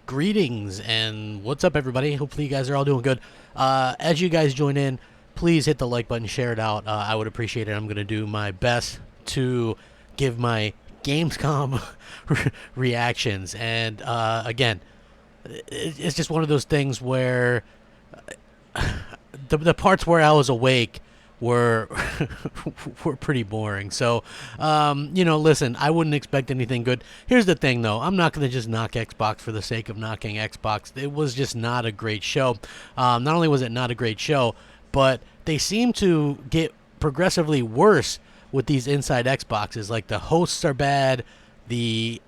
Greetings and what's up, everybody? Hopefully you guys are all doing good. As you guys join in, please hit the like button, share it out. I would appreciate it. I'm going to do my best to give my Gamescom reactions. And again, it's just one of those things where the parts where I was awake were were pretty boring. So, listen, I wouldn't expect anything good. Here's the thing, though. I'm not going to just knock Xbox for the sake of knocking Xbox. It was just not a great show. Not only was it not a great show, but they seem to get progressively worse with these inside Xboxes. Like, the hosts are bad. The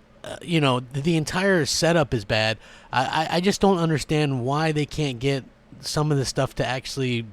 entire setup is bad. I just don't understand why they can't get some of the stuff to actually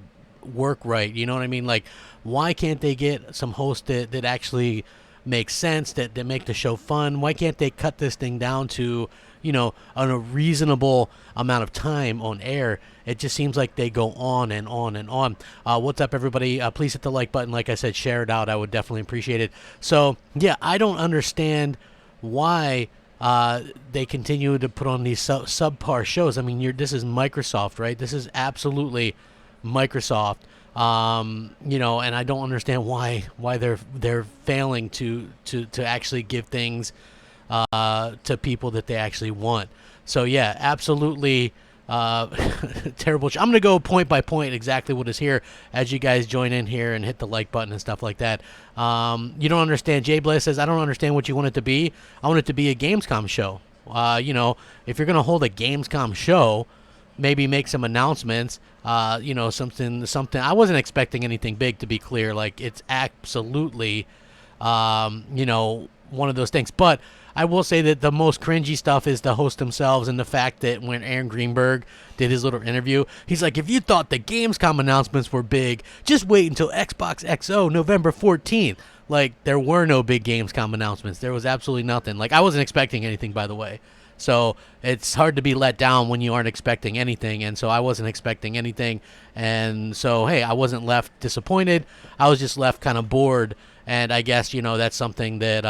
work right. You know what I mean? Like, why can't they get some hosts that actually make sense, that make the show fun? Why can't they cut this thing down to, a reasonable amount of time on air? It just seems like they go on and on and on. What's up, everybody? Please hit the like button. Like I said, share it out. I would definitely appreciate it. So, yeah, I don't understand why they continue to put on these subpar shows. I mean, this is Microsoft, right? This is absolutely Microsoft, and I don't understand why they're failing to actually give things to people that they actually want. So yeah, absolutely terrible. I'm gonna go point by point exactly what is here as you guys join in here and hit the like button and stuff like that. You don't understand. Jay Blair says, I don't understand what you want it to be. I want it to be a Gamescom show. If you're gonna hold a Gamescom show, maybe make some announcements, something. I wasn't expecting anything big, to be clear. Like, it's absolutely, one of those things. But I will say that the most cringy stuff is the host themselves, and the fact that when Aaron Greenberg did his little interview, he's like, if you thought the Gamescom announcements were big, just wait until Xbox XO November 14th. Like, there were no big Gamescom announcements. There was absolutely nothing. Like, I wasn't expecting anything, by the way. So it's hard to be let down when you aren't expecting anything, and so I wasn't expecting anything, and so, hey, I wasn't left disappointed. I was just left kind of bored, and I guess, that's something that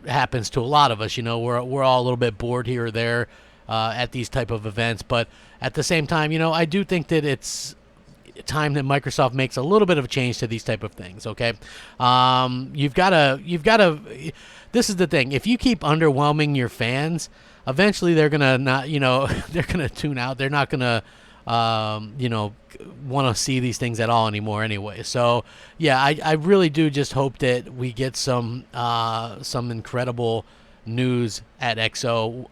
happens to a lot of us. We're all a little bit bored here or there at these type of events, but at the same time, I do think that it's time that Microsoft makes a little bit of a change to these type of things. Okay, you've got to. This is the thing. If you keep underwhelming your fans, eventually they're gonna not. They're gonna tune out. They're not gonna. Want to see these things at all anymore anyway. So yeah, I really do just hope that we get some incredible news at XO,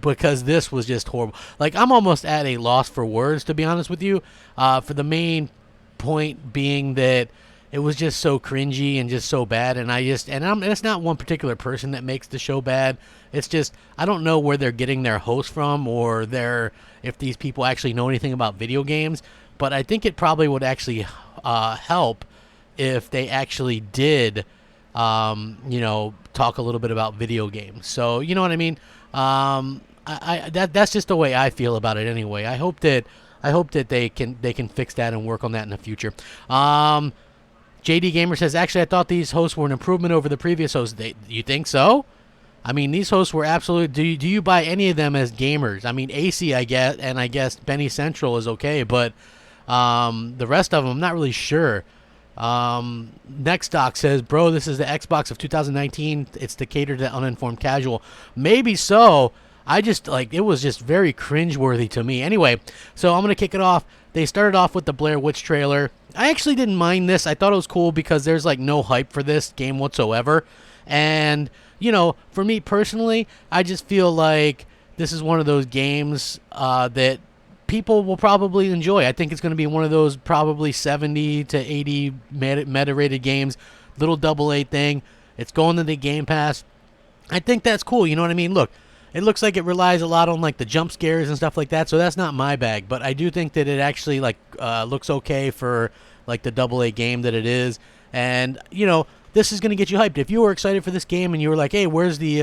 because this was just horrible. Like, I'm almost at a loss for words, to be honest with you, for the main point being that it was just so cringy and just so bad, and it's not one particular person that makes the show bad. It's just, I don't know where they're getting their hosts from, or if these people actually know anything about video games, but I think it probably would actually help if they actually did talk a little bit about video games. So, you know what I mean? That's just the way I feel about it anyway. I hope that they can fix that and work on that in the future. JD Gamer says, actually, I thought these hosts were an improvement over the previous hosts. You think so? I mean, these hosts were absolutely. Do you buy any of them as gamers? I mean, AC, I guess, and I guess Benny Central is okay, but the rest of them, I'm not really sure. Next Doc says, bro, this is the Xbox of 2019. It's to cater to uninformed casual. Maybe so. I just, it was just very cringeworthy to me. Anyway, so I'm going to kick it off. They started off with the Blair Witch trailer. I actually didn't mind this. I thought it was cool because there's, no hype for this game whatsoever. And, for me personally, I just feel like this is one of those games that people will probably enjoy. I think it's going to be one of those probably 70 to 80 meta-rated games, little AA thing. It's going to the Game Pass. I think that's cool. You know what I mean? Look, it looks like it relies a lot on the jump scares and stuff like that, so that's not my bag. But I do think that it actually looks okay for the AA game that it is, and this is going to get you hyped. If you were excited for this game and you were like, hey, where's the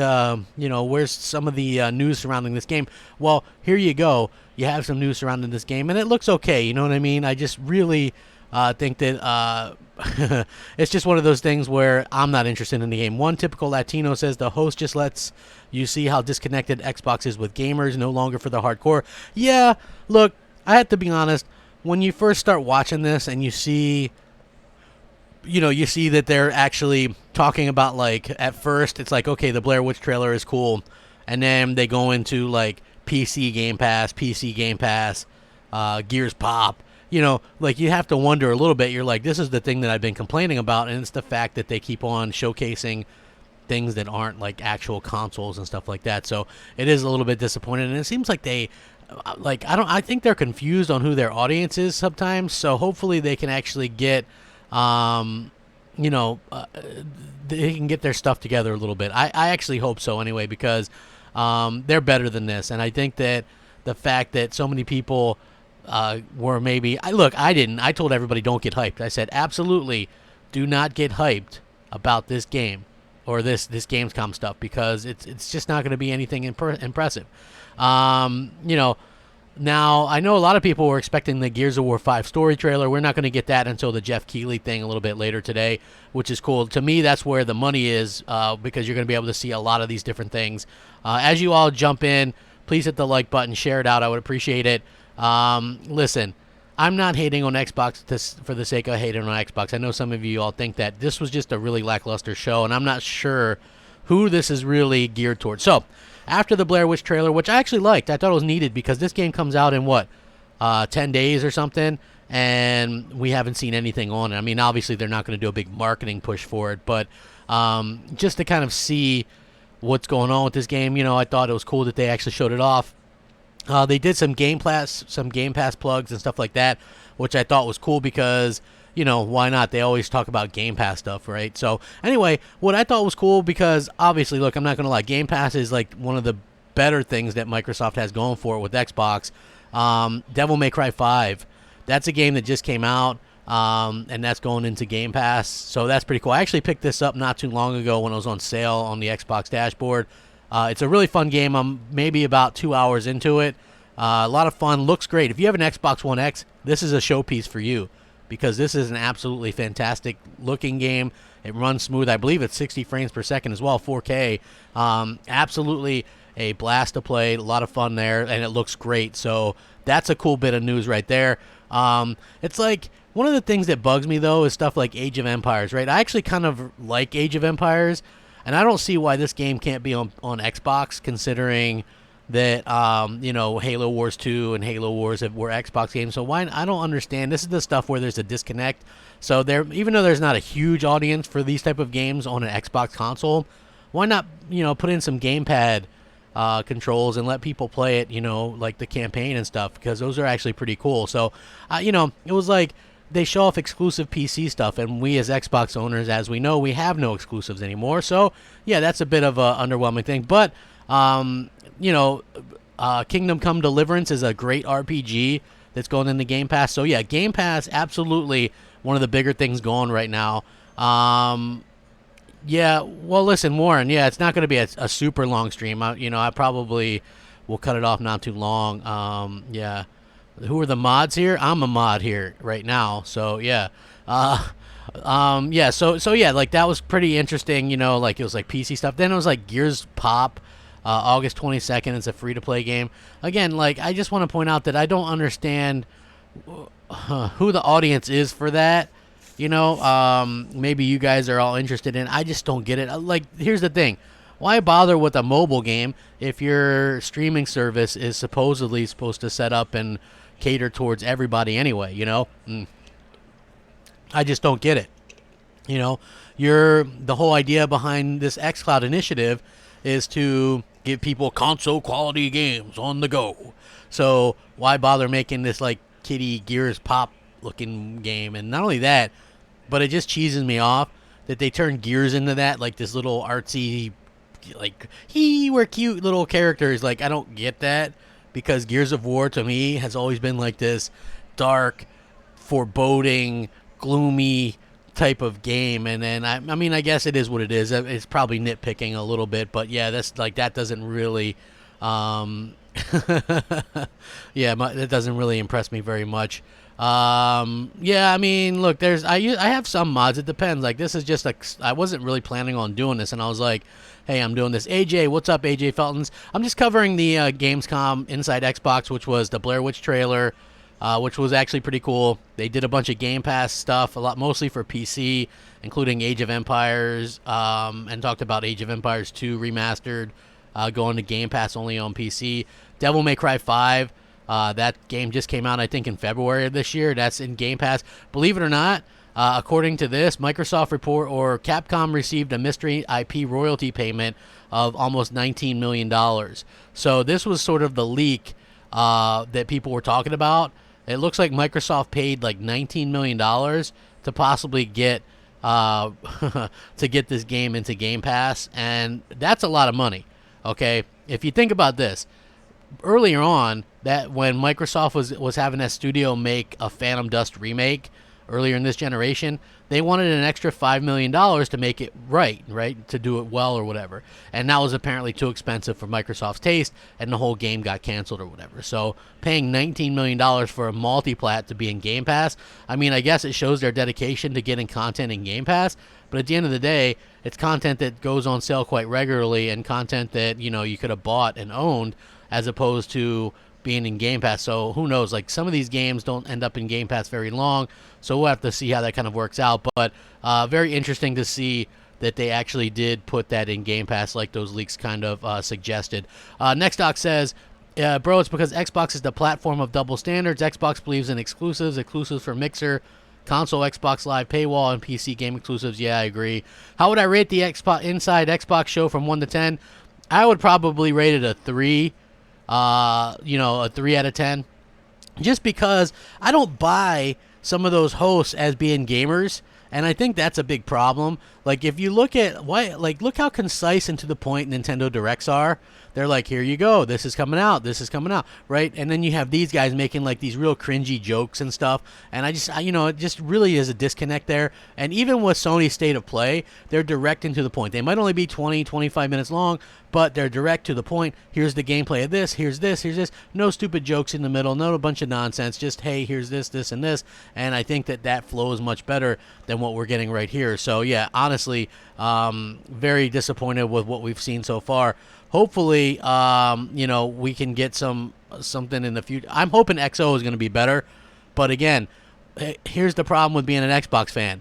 where's some of the news surrounding this game? Well, here you go. You have some news surrounding this game, and it looks okay. You know what I mean? I just really I think that it's just one of those things where I'm not interested in the game. One typical Latino says the host just lets you see how disconnected Xbox is with gamers, no longer for the hardcore. Yeah, look, I have to be honest. When you first start watching this and you see that they're actually talking about, like, at first it's like, okay, the Blair Witch trailer is cool, and then they go into like PC Game Pass, Gears Pop. Like, you have to wonder a little bit. You're like, this is the thing that I've been complaining about, and it's the fact that they keep on showcasing things that aren't like actual consoles and stuff like that. So it is a little bit disappointing, and it seems like they I think they're confused on who their audience is sometimes. So hopefully they can actually get they can get their stuff together a little bit. I actually hope so anyway, because they're better than this, and I think that the fact that so many people were maybe I told everybody, don't get hyped. I said, absolutely do not get hyped about this game or this Gamescom stuff, because it's just not going to be anything impressive. Now, I know a lot of people were expecting the Gears of War 5 story trailer. We're not going to get that until the Jeff Keighley thing a little bit later today, which is cool. To me, that's where the money is, because you're going to be able to see a lot of these different things. As you all jump in, please hit the like button, share it out. I would appreciate it. Listen, I'm not hating on Xbox for the sake of hating on Xbox. I know some of you all think that this was just a really lackluster show, and I'm not sure who this is really geared towards. So, after the Blair Witch trailer, which I actually liked, I thought it was needed, because this game comes out in 10 days or something, and we haven't seen anything on it. I mean, obviously they're not going to do a big marketing push for it, but just to kind of see what's going on with this game, I thought it was cool that they actually showed it off. They did some Game Pass plugs and stuff like that, which I thought was cool, because why not? They always talk about Game Pass stuff, right? So anyway, what I thought was cool, because obviously, look, I'm not going to lie, Game Pass is like one of the better things that Microsoft has going for it with Xbox. Devil May Cry 5, that's a game that just came out, and that's going into Game Pass, so that's pretty cool. I actually picked this up not too long ago when it was on sale on the Xbox dashboard. It's a really fun game. I'm maybe about 2 hours into it. A lot of fun. Looks great. If you have an Xbox One X, this is a showpiece for you, because this is an absolutely fantastic looking game. It runs smooth. I believe it's 60 frames per second as well, 4K. Absolutely a blast to play. A lot of fun there, and it looks great. So that's a cool bit of news right there. It's like, one of the things that bugs me, though, is stuff like Age of Empires, right? I actually kind of like Age of Empires, and I don't see why this game can't be on Xbox, considering that Halo Wars 2 and Halo Wars were Xbox games. So why? I don't understand. This is the stuff where there's a disconnect. So even though there's not a huge audience for these type of games on an Xbox console, why not put in some gamepad controls and let people play it, like the campaign and stuff, because those are actually pretty cool. So it was like they show off exclusive PC stuff, and we as Xbox owners, as we know, we have no exclusives anymore. So yeah, that's a bit of a underwhelming thing. But Kingdom Come Deliverance is a great RPG that's going in the Game Pass. So yeah, Game Pass, absolutely one of the bigger things going right now. Yeah, well, listen, Warren, yeah, it's not going to be a super long stream. I probably will cut it off not too long. Yeah. Who are the mods here? I'm a mod here right now. So yeah. Yeah, so yeah, like that was pretty interesting, like it was like PC stuff. Then it was like Gears Pop. August 22nd. It's a free-to-play game. Again, like, I just want to point out that I don't understand who the audience is for that. Maybe you guys are all interested in. I just don't get it. Like, here's the thing. Why bother with a mobile game if your streaming service is supposedly supposed to set up and cater towards everybody anyway, I just don't get it. The whole idea behind this xCloud initiative is to give people console quality games on the go. So why bother making this like kiddie Gears Pop looking game? And not only that, but it just cheeses me off that they turn Gears into that, like this little artsy, like, we're cute little characters. Like, I don't get that, because Gears of War to me has always been like this dark, foreboding, gloomy type of game. And then I mean, I guess it is what it is. It's probably nitpicking a little bit, but yeah, that's like, that doesn't really yeah, that doesn't really impress me very much. Yeah, I mean, look, I have some mods. It depends. Like, this is just like, I wasn't really planning on doing this, and I was like, hey, I'm doing this. AJ, what's up, AJ Feltons? I'm just covering the Gamescom Inside Xbox, which was the Blair Witch trailer, which was actually pretty cool. They did a bunch of Game Pass stuff, a lot mostly for PC, including Age of Empires, and talked about Age of Empires 2 remastered, going to Game Pass only on PC. Devil May Cry 5. That game just came out, I think, in February of this year. That's in Game Pass. Believe it or not, according to this, Microsoft report or Capcom received a mystery IP royalty payment of almost $19 million. So this was sort of the leak that people were talking about. It looks like Microsoft paid like $19 million to possibly get to get this game into Game Pass, and that's a lot of money. Okay, if you think about this, earlier on, that when Microsoft was having that studio make a Phantom Dust remake earlier in this generation, they wanted an extra $5 million to make it right, to do it well or whatever. And that was apparently too expensive for Microsoft's taste, and the whole game got canceled or whatever. So paying $19 million for a multi-plat to be in Game Pass, I mean, I guess it shows their dedication to getting content in Game Pass, but at the end of the day, it's content that goes on sale quite regularly and content that, you could have bought and owned as opposed to being in Game Pass. So who knows, like some of these games don't end up in Game Pass very long, so we'll have to see how that kind of works out. But very interesting to see that they actually did put that in Game Pass like those leaks kind of suggested. Next doc says, bro, it's because Xbox is the platform of double standards. Xbox believes in exclusives for Mixer, console Xbox Live paywall, and PC game exclusives. Yeah, I agree. How would I rate the Inside Xbox show from 1 to 10? I would probably rate it a 3. A 3 out of 10, just because I don't buy some of those hosts as being gamers, and I think that's a big problem. Like, if you look at look how concise and to the point Nintendo Directs are. They're like, here you go, this is coming out, right? And then you have these guys making like these real cringy jokes and stuff, and it just really is a disconnect there. And even with Sony's State of Play, they're direct and to the point. They might only be 20, 25 minutes long, but they're direct to the point. Here's the gameplay of this, here's this. No stupid jokes in the middle, no a bunch of nonsense, just, hey, here's this, and this. And I think that flows much better than what we're getting right here. So, yeah, honestly, very disappointed with what we've seen so far. Hopefully, we can get something in the future. I'm hoping XO is going to be better. But again, here's the problem with being an Xbox fan.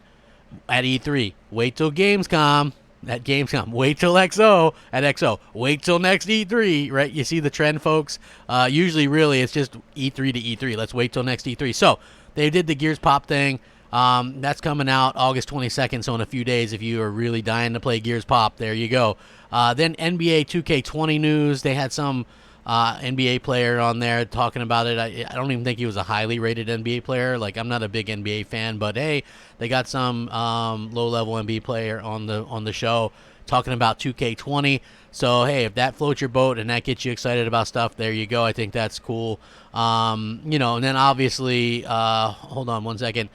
At E3, wait till Gamescom. At Gamescom, wait till XO. At XO, wait till next E3, right? You see the trend, folks? Usually, really, it's just E3 to E3. Let's wait till next E3. So, they did the Gears Pop thing. That's coming out August 22nd, so in a few days, if you are really dying to play Gears Pop, there you go. Then NBA 2K20 news. They had some NBA player on there talking about it. I don't even think he was a highly rated NBA player. Like, I'm not a big NBA fan, but hey, they got some low-level NBA player on the show talking about 2K20. So, hey, if that floats your boat and that gets you excited about stuff, there you go. I think that's cool. And then obviously, hold on one second.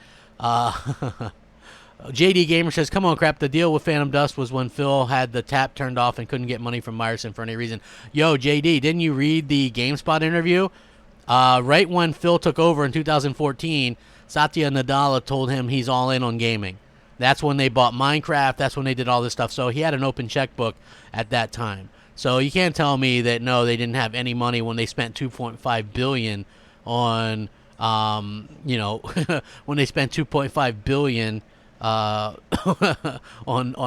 JD Gamer says, come on, crap. The deal with Phantom Dust was when Phil had the tap turned off and couldn't get money from Myerson for any reason. Yo, JD, didn't you read the GameSpot interview? Right when Phil took over in 2014, Satya Nadella told him he's all in on gaming. That's when they bought Minecraft. That's when they did all this stuff. So he had an open checkbook at that time. So you can't tell me that, no, they didn't have any money when they spent $2.5 billion on, when they spent $2.5 billion on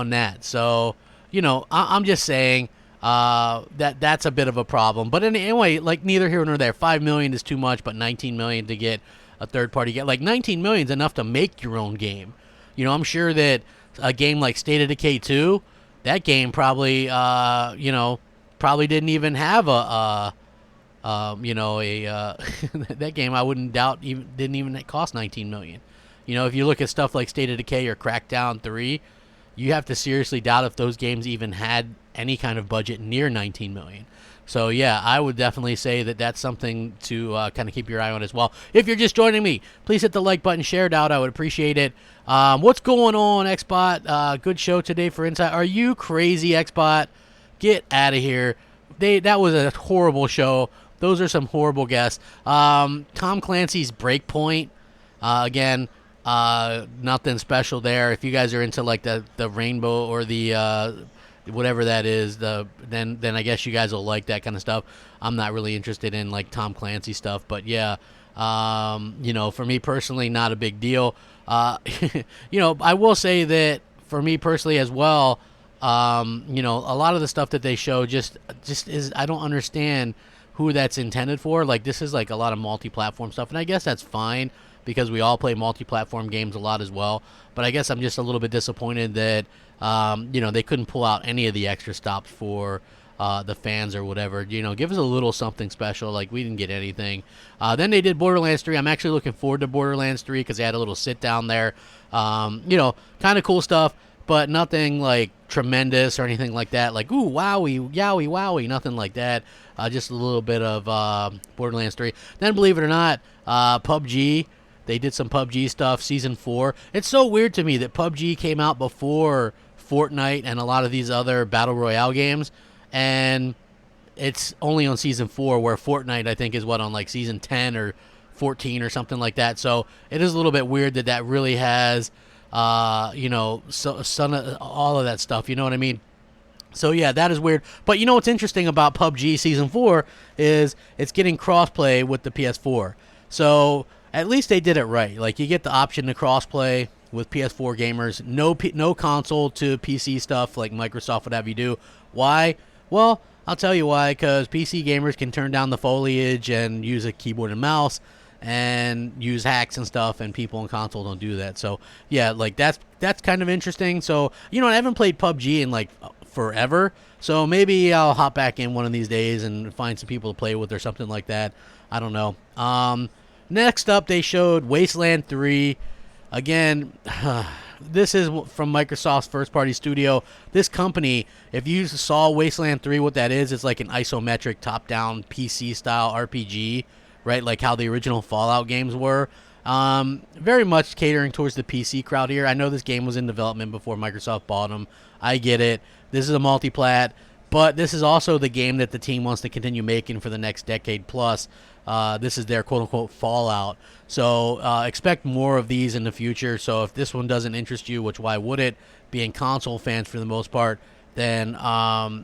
that. So, I'm just saying that's a bit of a problem. But anyway, like, neither here nor there. $5 million is too much, but $19 million to get a third party game. Like, $19 million is enough to make your own game. I'm sure that a game like State of Decay 2, that game probably probably didn't even have that game, I wouldn't doubt, didn't even cost $19 million. If you look at stuff like State of Decay or Crackdown 3, you have to seriously doubt if those games even had any kind of budget near $19 million. So, yeah, I would definitely say that that's something to kind of keep your eye on as well. If you're just joining me, please hit the like button, share it out. I would appreciate it. What's going on, Xbot? Good show today for Inside. Are you crazy, Xbot? Get out of here. That was a horrible show. Those are some horrible guests. Tom Clancy's Breakpoint. Again, nothing special there. If you guys are into like the rainbow or the whatever that is, then I guess you guys will like that kind of stuff. I'm not really interested in like Tom Clancy stuff, but yeah, you know, for me personally, not a big deal. You know, I will say that for me personally as well, you know, a lot of the stuff that they show just is, I don't understand who that's intended for. Like, this is like a lot of multi-platform stuff, and I guess that's fine because we all play multi-platform games a lot as well. But I guess I'm just a little bit disappointed that you know, they couldn't pull out any of the extra stops for the fans or whatever. You know, give us a little something special. Like, we didn't get anything. Then they did Borderlands 3. I'm actually looking forward to Borderlands 3 because they had a little sit down there. You know, kind of cool stuff, but nothing like tremendous or anything like that. Like, ooh, wowie, yowie, wowie, nothing like that. Just a little bit of Borderlands 3. Then, believe it or not, PUBG. They did some PUBG stuff, Season 4. It's so weird to me that PUBG came out before Fortnite and a lot of these other Battle Royale games, and it's only on Season 4, where Fortnite, I think, is what, on like Season 10 or 14 or something like that. So it is a little bit weird that that really has, you know, all of that stuff, you know what I mean? So yeah, that is weird. But you know what's interesting about PUBG Season 4 is it's getting crossplay with the PS4. So at least they did it right. Like, you get the option to crossplay with PS4 gamers. No console to PC stuff like Microsoft would have you do. Why? Well, I'll tell you why. Because PC gamers can turn down the foliage and use a keyboard and mouse and use hacks and stuff, and people on console don't do that. So yeah, like that's kind of interesting. So, you know, I haven't played PUBG in like forever, so maybe I'll hop back in one of these days and find some people to play with or something like that. I don't know. Next up, they showed Wasteland 3. Again, this is from Microsoft's first-party studio. This company, if you saw Wasteland 3, what that is, it's like an isometric top-down PC-style RPG, right? Like how the original Fallout games were. Very much catering towards the PC crowd here. I know this game was in development before Microsoft bought them. I get it. This is a multi-plat, but this is also the game that the team wants to continue making for the next decade plus. This is their quote-unquote Fallout. So expect more of these in the future. So if this one doesn't interest you, which why would it, being console fans for the most part, then,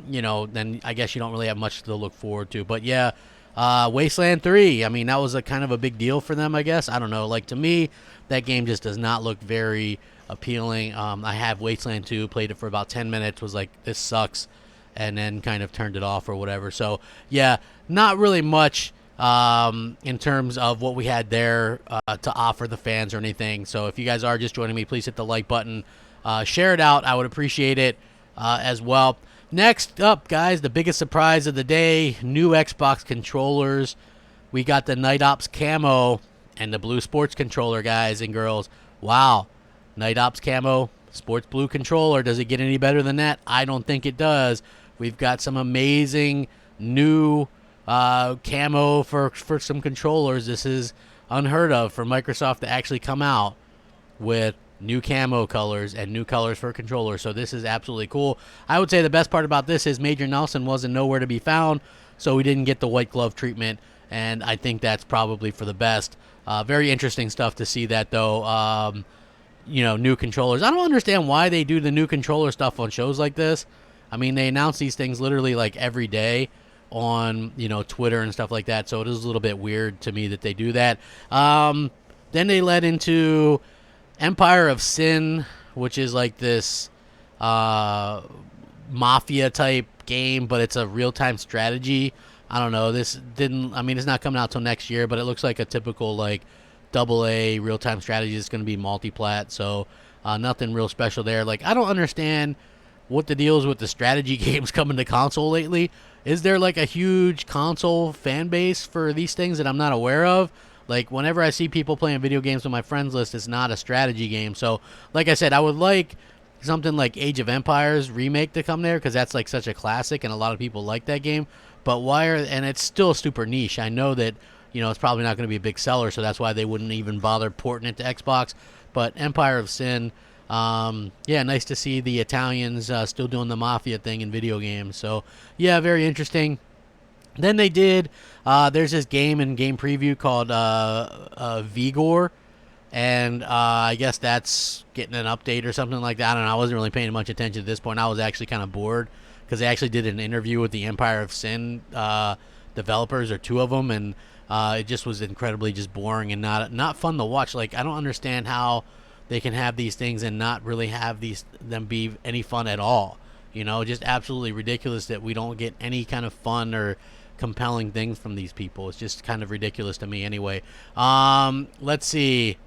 you know, then I guess you don't really have much to look forward to. But yeah, Wasteland 3, I mean, that was a kind of a big deal for them, I guess. I don't know. Like, to me, that game just does not look very appealing. I have Wasteland 2, played it for about 10 minutes, was like, this sucks, and then kind of turned it off or whatever. So yeah, not really much in terms of what we had there to offer the fans or anything. So if you guys are just joining me, please hit the like button, share it out. I would appreciate it as well. Next up, guys, the biggest surprise of the day, new Xbox controllers. We got the Night Ops camo and the blue sports controller, guys and girls. Wow. Night Ops camo, sports blue controller. Does it get any better than that? I don't think it does. We've got some amazing new camo for some controllers. This is unheard of for Microsoft to actually come out with new camo colors and new colors for controllers. So this is absolutely cool. I would say the best part about this is Major Nelson wasn't nowhere to be found, so we didn't get the white glove treatment, and I think that's probably for the best. Very interesting stuff to see that, though. You know, new controllers. I don't understand why they do the new controller stuff on shows like this. I mean, they announce these things literally like every day on, you know, Twitter and stuff like that, so it is a little bit weird to me that they do that. Then they led into Empire of Sin, which is like this mafia type game, but it's a real-time strategy. I don't know. This didn't, I mean, it's not coming out till next year, but it looks like a typical like AA real-time strategy. It's going to be multi-plat, so nothing real special there. Like, I don't understand what the deal is with the strategy games coming to console lately. Is there like a huge console fan base for these things that I'm not aware of? Like, whenever I see people playing video games on my friends list, it's not a strategy game. So, like I said, I would like something like Age of Empires remake to come there, because that's like such a classic and a lot of people like that game. But why are, and it's still super niche. I know that, you know, it's probably not going to be a big seller, so that's why they wouldn't even bother porting it to Xbox. But Empire of Sin, yeah, nice to see the Italians still doing the mafia thing in video games. So, yeah, very interesting. Then they did, there's this game and game preview called Vigor. and I guess that's getting an update or something like that. I don't know. I wasn't really paying much attention at this point. I was actually kind of bored because they actually did an interview with the Empire of Sin developers, or two of them, and it just was incredibly just boring and not fun to watch. Like, I don't understand how they can have these things and not really have them be any fun at all. You know, just absolutely ridiculous that we don't get any kind of fun or compelling things from these people. It's just kind of ridiculous to me anyway. Let's see.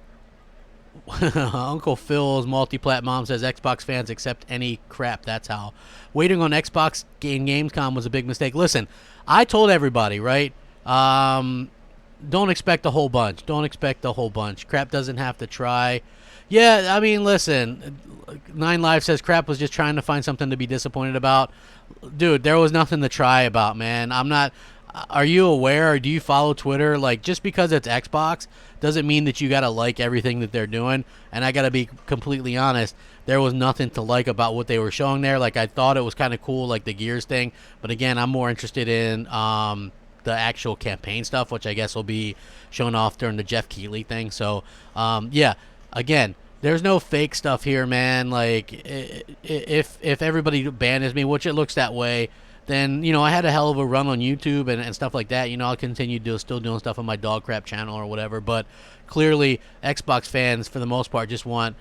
Uncle Phil's multi-plat mom says Xbox fans accept any crap. That's how. Waiting on Xbox in Gamescom was a big mistake. Listen, I told everybody, right? Don't expect a whole bunch. Don't expect a whole bunch. Crap doesn't have to try. Yeah, I mean, listen. 9Live says Crap was just trying to find something to be disappointed about. Dude, there was nothing to try about, man. I'm not... Are you aware, or do you follow Twitter? Like, just because it's Xbox doesn't mean that you got to like everything that they're doing. And I got to be completely honest, there was nothing to like about what they were showing there. Like, I thought it was kind of cool, like the Gears thing. But again, I'm more interested in the actual campaign stuff, which I guess will be shown off during the Jeff Keighley thing. So, yeah, again, there's no fake stuff here, man. Like, if everybody bans me, which it looks that way, then, you know, I had a hell of a run on YouTube and stuff like that. You know, I'll continue still doing stuff on my Dog Crap channel or whatever. But clearly, Xbox fans, for the most part, just want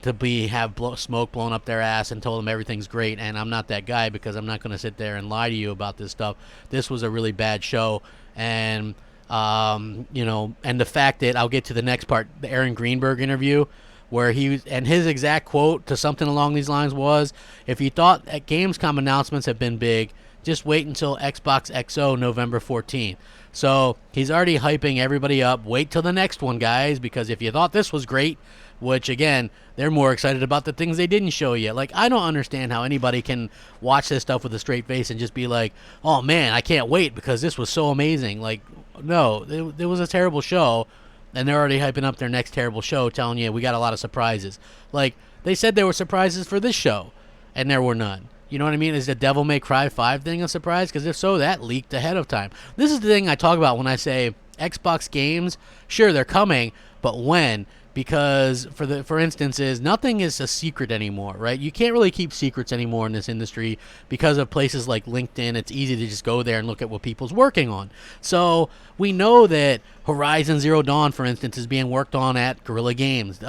to have smoke blown up their ass and told them everything's great. And I'm not that guy, because I'm not going to sit there and lie to you about this stuff. This was a really bad show. And, you know, and the fact that I'll get to the next part, the Aaron Greenberg interview, where his exact quote to something along these lines was, if you thought that Gamescom announcements have been big, just wait until Xbox XO November 14th. So he's already hyping everybody up. Wait till the next one, guys, because if you thought this was great, which, again, they're more excited about the things they didn't show yet. Like, I don't understand how anybody can watch this stuff with a straight face and just be like, oh, man, I can't wait because this was so amazing. Like, no, it was a terrible show, and they're already hyping up their next terrible show, telling you we got a lot of surprises. Like, they said there were surprises for this show, and there were none. You know what I mean? Is the Devil May Cry 5 thing a surprise? Because if so, that leaked ahead of time. This is the thing I talk about when I say Xbox games, sure, they're coming, but when? Because, for instances, nothing is a secret anymore, right? You can't really keep secrets anymore in this industry because of places like LinkedIn. It's easy to just go there and look at what people's working on. So we know that Horizon Zero Dawn, for instance, is being worked on at Guerrilla Games,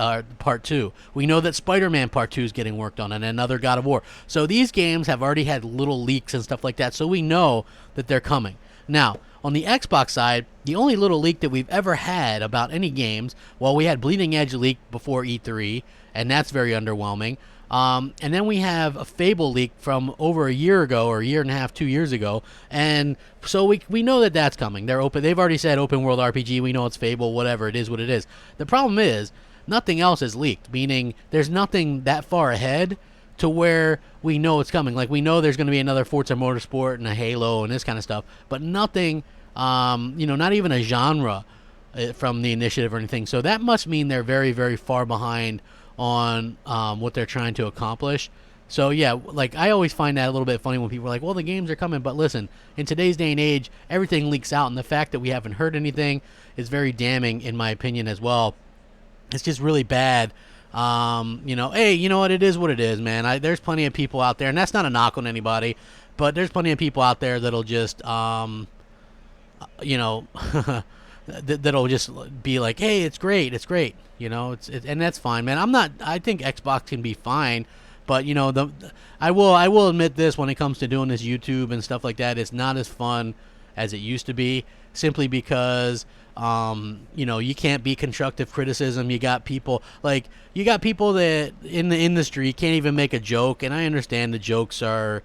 Part 2. We know that Spider-Man Part 2 is getting worked on, and another God of War. So these games have already had little leaks and stuff like that, so we know that they're coming. Now, on the Xbox side, the only little leak that we've ever had about any games, well, we had Bleeding Edge leak before E3, and that's very underwhelming. And then we have a Fable leak from over a year ago, or a year and a half, 2 years ago, and so we know that that's coming. They've already said open world RPG. We know it's Fable. Whatever, it is what it is. The problem is nothing else is leaked, meaning there's nothing that far ahead to where we know it's coming. Like, we know there's going to be another Forza Motorsport and a Halo and this kind of stuff, but nothing, you know, not even a genre from the initiative or anything. So that must mean they're very, very far behind on what they're trying to accomplish. So, yeah, like, I always find that a little bit funny when people are like, well, the games are coming. But listen, in today's day and age, everything leaks out, and the fact that we haven't heard anything is very damning, in my opinion, as well. It's just really bad. You know, hey, you know what? It is what it is, man. There's plenty of people out there, and that's not a knock on anybody, but there's plenty of people out there that'll just, you know, that'll just be like, hey, it's great, you know, and that's fine, man. I think Xbox can be fine, but, you know, I will admit this, when it comes to doing this YouTube and stuff like that, it's not as fun as it used to be, simply because, you know, you can't be constructive criticism. You got people that in the industry can't even make a joke, and I understand the jokes are,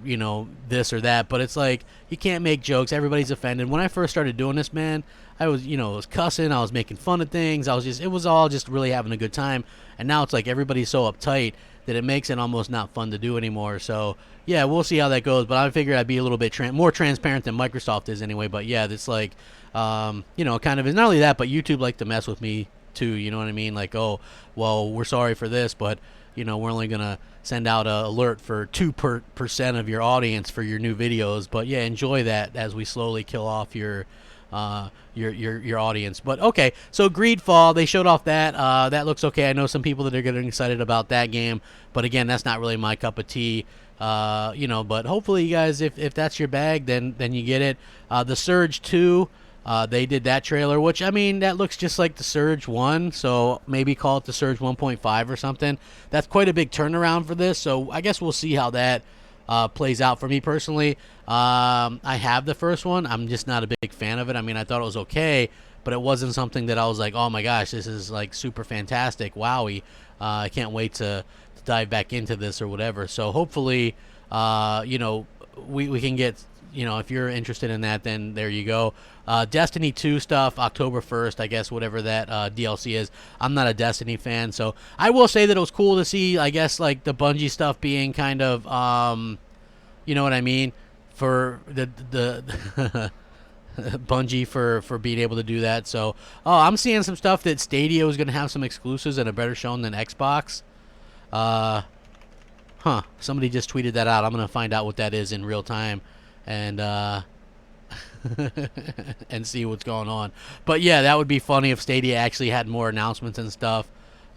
you know, this or that, but it's like, you can't make jokes. Everybody's offended. When I first started doing this, man, I was cussing, I was making fun of things, it was all just really having a good time, and now it's like everybody's so uptight that it makes it almost not fun to do anymore. So, yeah, we'll see how that goes, but I figured I'd be a little bit more transparent than Microsoft is anyway. But, yeah, it's like, you know, kind of is not only that, but YouTube like to mess with me too, you know what I mean? Like, oh, well, we're sorry for this, but, you know, we're only going to send out an alert for 2% of your audience for your new videos. But, yeah, enjoy that as we slowly kill off your your audience. But okay, so Greedfall, they showed off that. That looks okay. I know some people that are getting excited about that game, but again, that's not really my cup of tea. But hopefully you guys, if that's your bag, then you get it. The Surge 2, they did that trailer, which, I mean, that looks just like the Surge 1, so maybe call it the Surge 1.5 or something. That's quite a big turnaround for this, so I guess we'll see how that plays out. For me personally, I have the first one. I'm just not a big fan of it. I mean, I thought it was okay, but it wasn't something that I was like, oh my gosh, this is like super fantastic, wowie. I can't wait to dive back into this or whatever. So hopefully, we can get, if you're interested in that, then there you go. Destiny 2 stuff, October 1st, I guess, whatever that DLC is. I'm not a Destiny fan, so I will say that it was cool to see, I guess, like the Bungie stuff being kind of, you know what I mean, for the Bungie for being able to do that. So, I'm seeing some stuff that Stadia is going to have some exclusives and a better showing than Xbox. Somebody just tweeted that out. I'm going to find out what that is in real time and and see what's going on. But yeah, that would be funny if Stadia actually had more announcements and stuff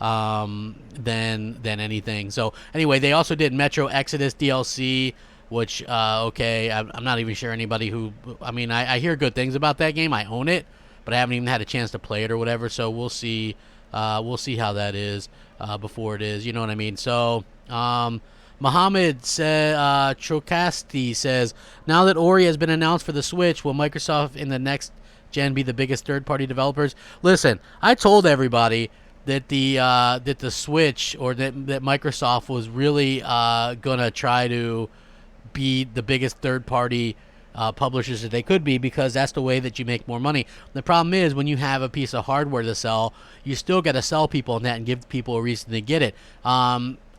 than anything. So anyway, they also did Metro Exodus DLC, which okay, I'm not even sure anybody who, I mean, I hear good things about that game. I own it, but I haven't even had a chance to play it or whatever. So we'll see how that is before it is. You know what I mean? So Mohammed Trocasti says, now that Ori has been announced for the Switch, will Microsoft in the next gen be the biggest third-party developers? Listen, I told everybody that the Switch, or that Microsoft was really gonna try to be the biggest third-party publishers that they could be, because that's the way that you make more money. The problem is, when you have a piece of hardware to sell, you still got to sell people on that and give people a reason to get it.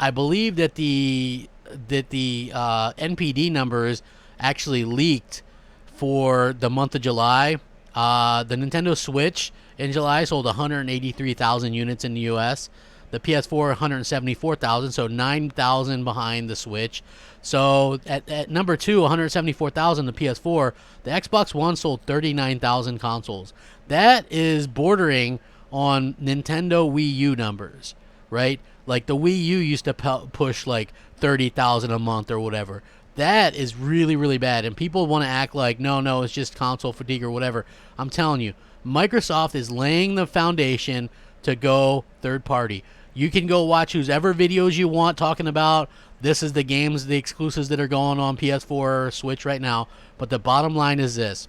I believe that the NPD numbers actually leaked for the month of July. The Nintendo Switch in July sold 183,000 units in the U.S. The PS4 174,000, so 9,000 behind the Switch. So at number 2, 174,000, the PS4. The Xbox One sold 39,000 consoles. That is bordering on Nintendo Wii U numbers, right? Like the Wii U used to push like 30,000 a month or whatever. That is really, really bad. And people want to act like, no, it's just console fatigue or whatever. I'm telling you, Microsoft is laying the foundation to go third party. You can go watch whoever videos you want talking about this is the games, the exclusives that are going on PS4 or Switch right now. But the bottom line is this.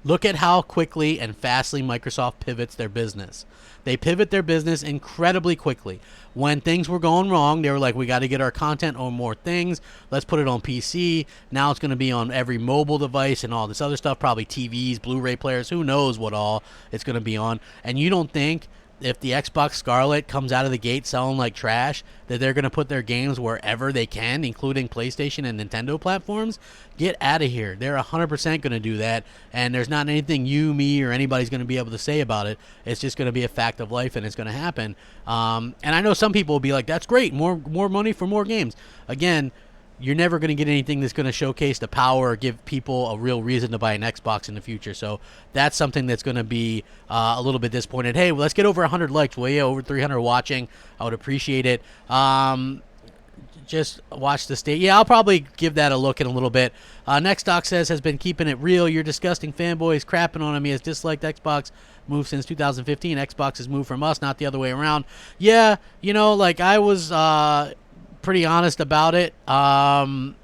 Look at how quickly and fastly Microsoft pivots their business. They pivot their business incredibly quickly. When things were going wrong, they were like, we got to get our content on more things. Let's put it on PC. Now it's going to be on every mobile device and all this other stuff, probably TVs, Blu-ray players, who knows what all it's going to be on. And you don't think if the Xbox Scarlet comes out of the gate selling like trash, that they're going to put their games wherever they can, including PlayStation and Nintendo platforms? Get out of here. They're 100% going to do that, and there's not anything you, me, or anybody's going to be able to say about it. It's just going to be a fact of life, and it's going to happen. And I know some people will be like, that's great, more money for more games. Again, you're never going to get anything that's going to showcase the power or give people a real reason to buy an Xbox in the future. So that's something that's going to be a little bit disappointed. Hey, let's get over 100 likes. Will you? Over 300 watching. I would appreciate it. Just watch the state. Yeah, I'll probably give that a look in a little bit. Next Doc says, has been keeping it real. You're disgusting fanboys crapping on him. He has disliked Xbox move since 2015. Xbox has moved from us, not the other way around. Yeah, like I was pretty honest about it. Listen,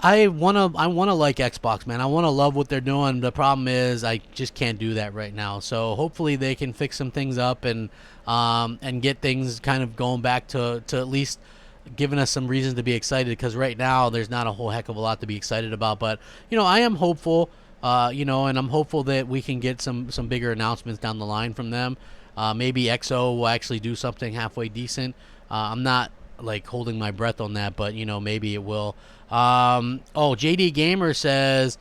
I wanna like Xbox, man. I wanna love what they're doing. The problem is I just can't do that right now. So hopefully they can fix some things up and get things kind of going back to at least giving us some reasons to be excited, because right now there's not a whole heck of a lot to be excited about. But I am hopeful, and I'm hopeful that we can get some bigger announcements down the line from them. Maybe XO will actually do something halfway decent. I'm not like holding my breath on that, but maybe it will. JD Gamer says,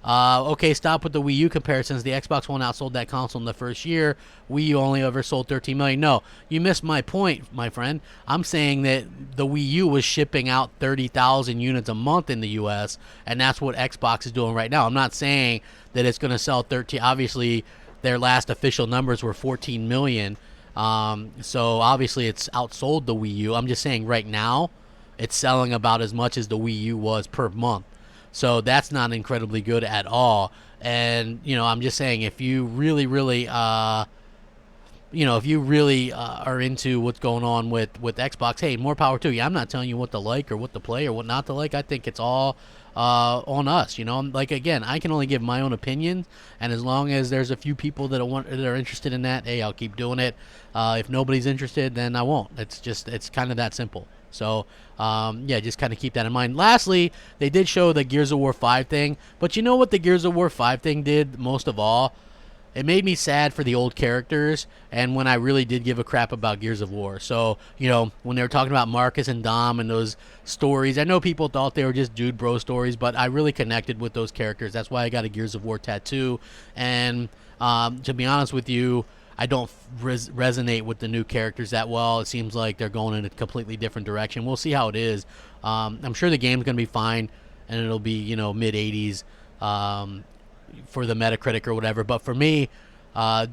Okay, stop with the Wii U comparisons. The Xbox One outsold that console in the first year. Wii U only ever sold 13 million. No, you missed my point, my friend. I'm saying that the Wii U was shipping out 30,000 units a month in the U.S., and that's what Xbox is doing right now. I'm not saying that it's going to sell 13. Obviously, their last official numbers were 14 million. So obviously, it's outsold the Wii U. I'm just saying right now, it's selling about as much as the Wii U was per month. So that's not incredibly good at all. And, I'm just saying, if you really, really, if you really are into what's going on with Xbox, hey, more power to you. I'm not telling you what to like or what to play or what not to like. I think it's all on us. Like, again, I can only give my own opinion, and as long as there's a few people that are interested in that, hey, I'll keep doing it. If nobody's interested, then I won't. It's kind of that simple. So, just kind of keep that in mind. Lastly, they did show the Gears of War 5 thing, but you know what the Gears of War 5 thing did most of all? It made me sad for the old characters, and when I really did give a crap about Gears of War. So, when they were talking about Marcus and Dom and those stories, I know people thought they were just dude bro stories, but I really connected with those characters. That's why I got a Gears of War tattoo, and to be honest with you, I don't resonate with the new characters that well. It seems like they're going in a completely different direction. We'll see how it is. I'm sure the game's going to be fine, and it'll be, mid 80s for the Metacritic or whatever. But for me,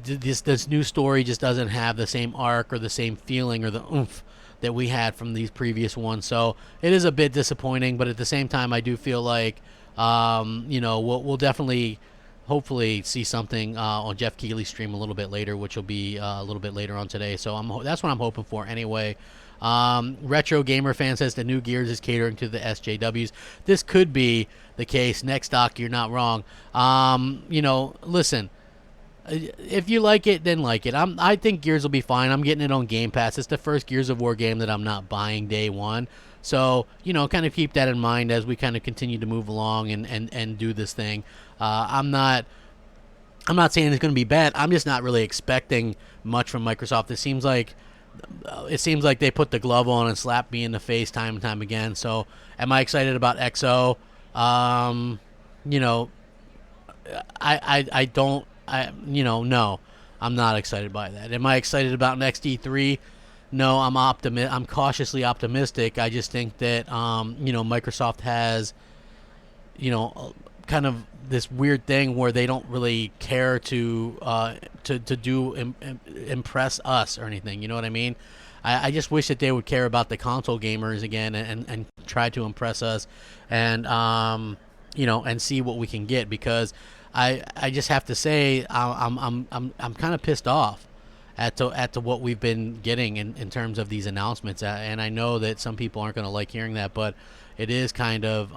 this new story just doesn't have the same arc or the same feeling or the oomph that we had from these previous ones. So it is a bit disappointing, but at the same time, I do feel like, we'll definitely hopefully see something on Jeff Keighley's stream a little bit later, which will be a little bit later on today. So that's what I'm hoping for anyway. Retro Gamer Fan says the new Gears is catering to the SJWs. This could be the case. Next doc, you're not wrong. Listen, if you like it, then like it. I think Gears will be fine. I'm getting it on Game Pass. It's the first Gears of War game that I'm not buying day one. So, kind of keep that in mind as we kind of continue to move along and do this thing. I'm not saying it's going to be bad. I'm just not really expecting much from Microsoft. It seems like they put the glove on and slapped me in the face time and time again. So, am I excited about XO? No, I'm not excited by that. Am I excited about next E3? No, I'm cautiously optimistic. I just think that Microsoft has kind of this weird thing where they don't really care to impress us or anything. You know what I mean? I just wish that they would care about the console gamers again and try to impress us and and see what we can get, because I just have to say I'm kind of pissed off at to what we've been getting in terms of these announcements, and I know that some people aren't going to like hearing that, but it is kind of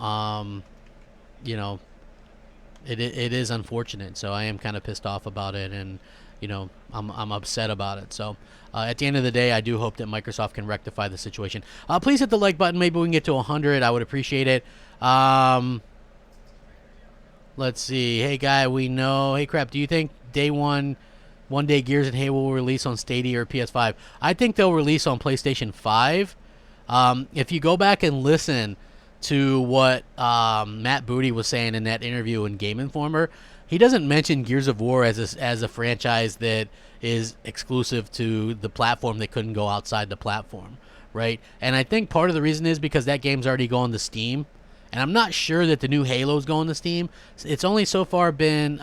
it is unfortunate. So I am kind of pissed off about it, and I'm upset about it. So at the end of the day, I do hope that Microsoft can rectify the situation. Please hit the like button. Maybe we can get to 100. I would appreciate it. Let's see. Hey, guy, we know. Hey, Crap, do you think day one day Gears and Halo will release on Stadia or PS5? I think they'll release on PlayStation 5. If you go back and listen to what Matt Booty was saying in that interview in Game Informer, he doesn't mention Gears of War as a franchise that is exclusive to the platform that couldn't go outside the platform, right? And I think part of the reason is because that game's already going to Steam, and I'm not sure that the new Halo's going to Steam. It's only so far been,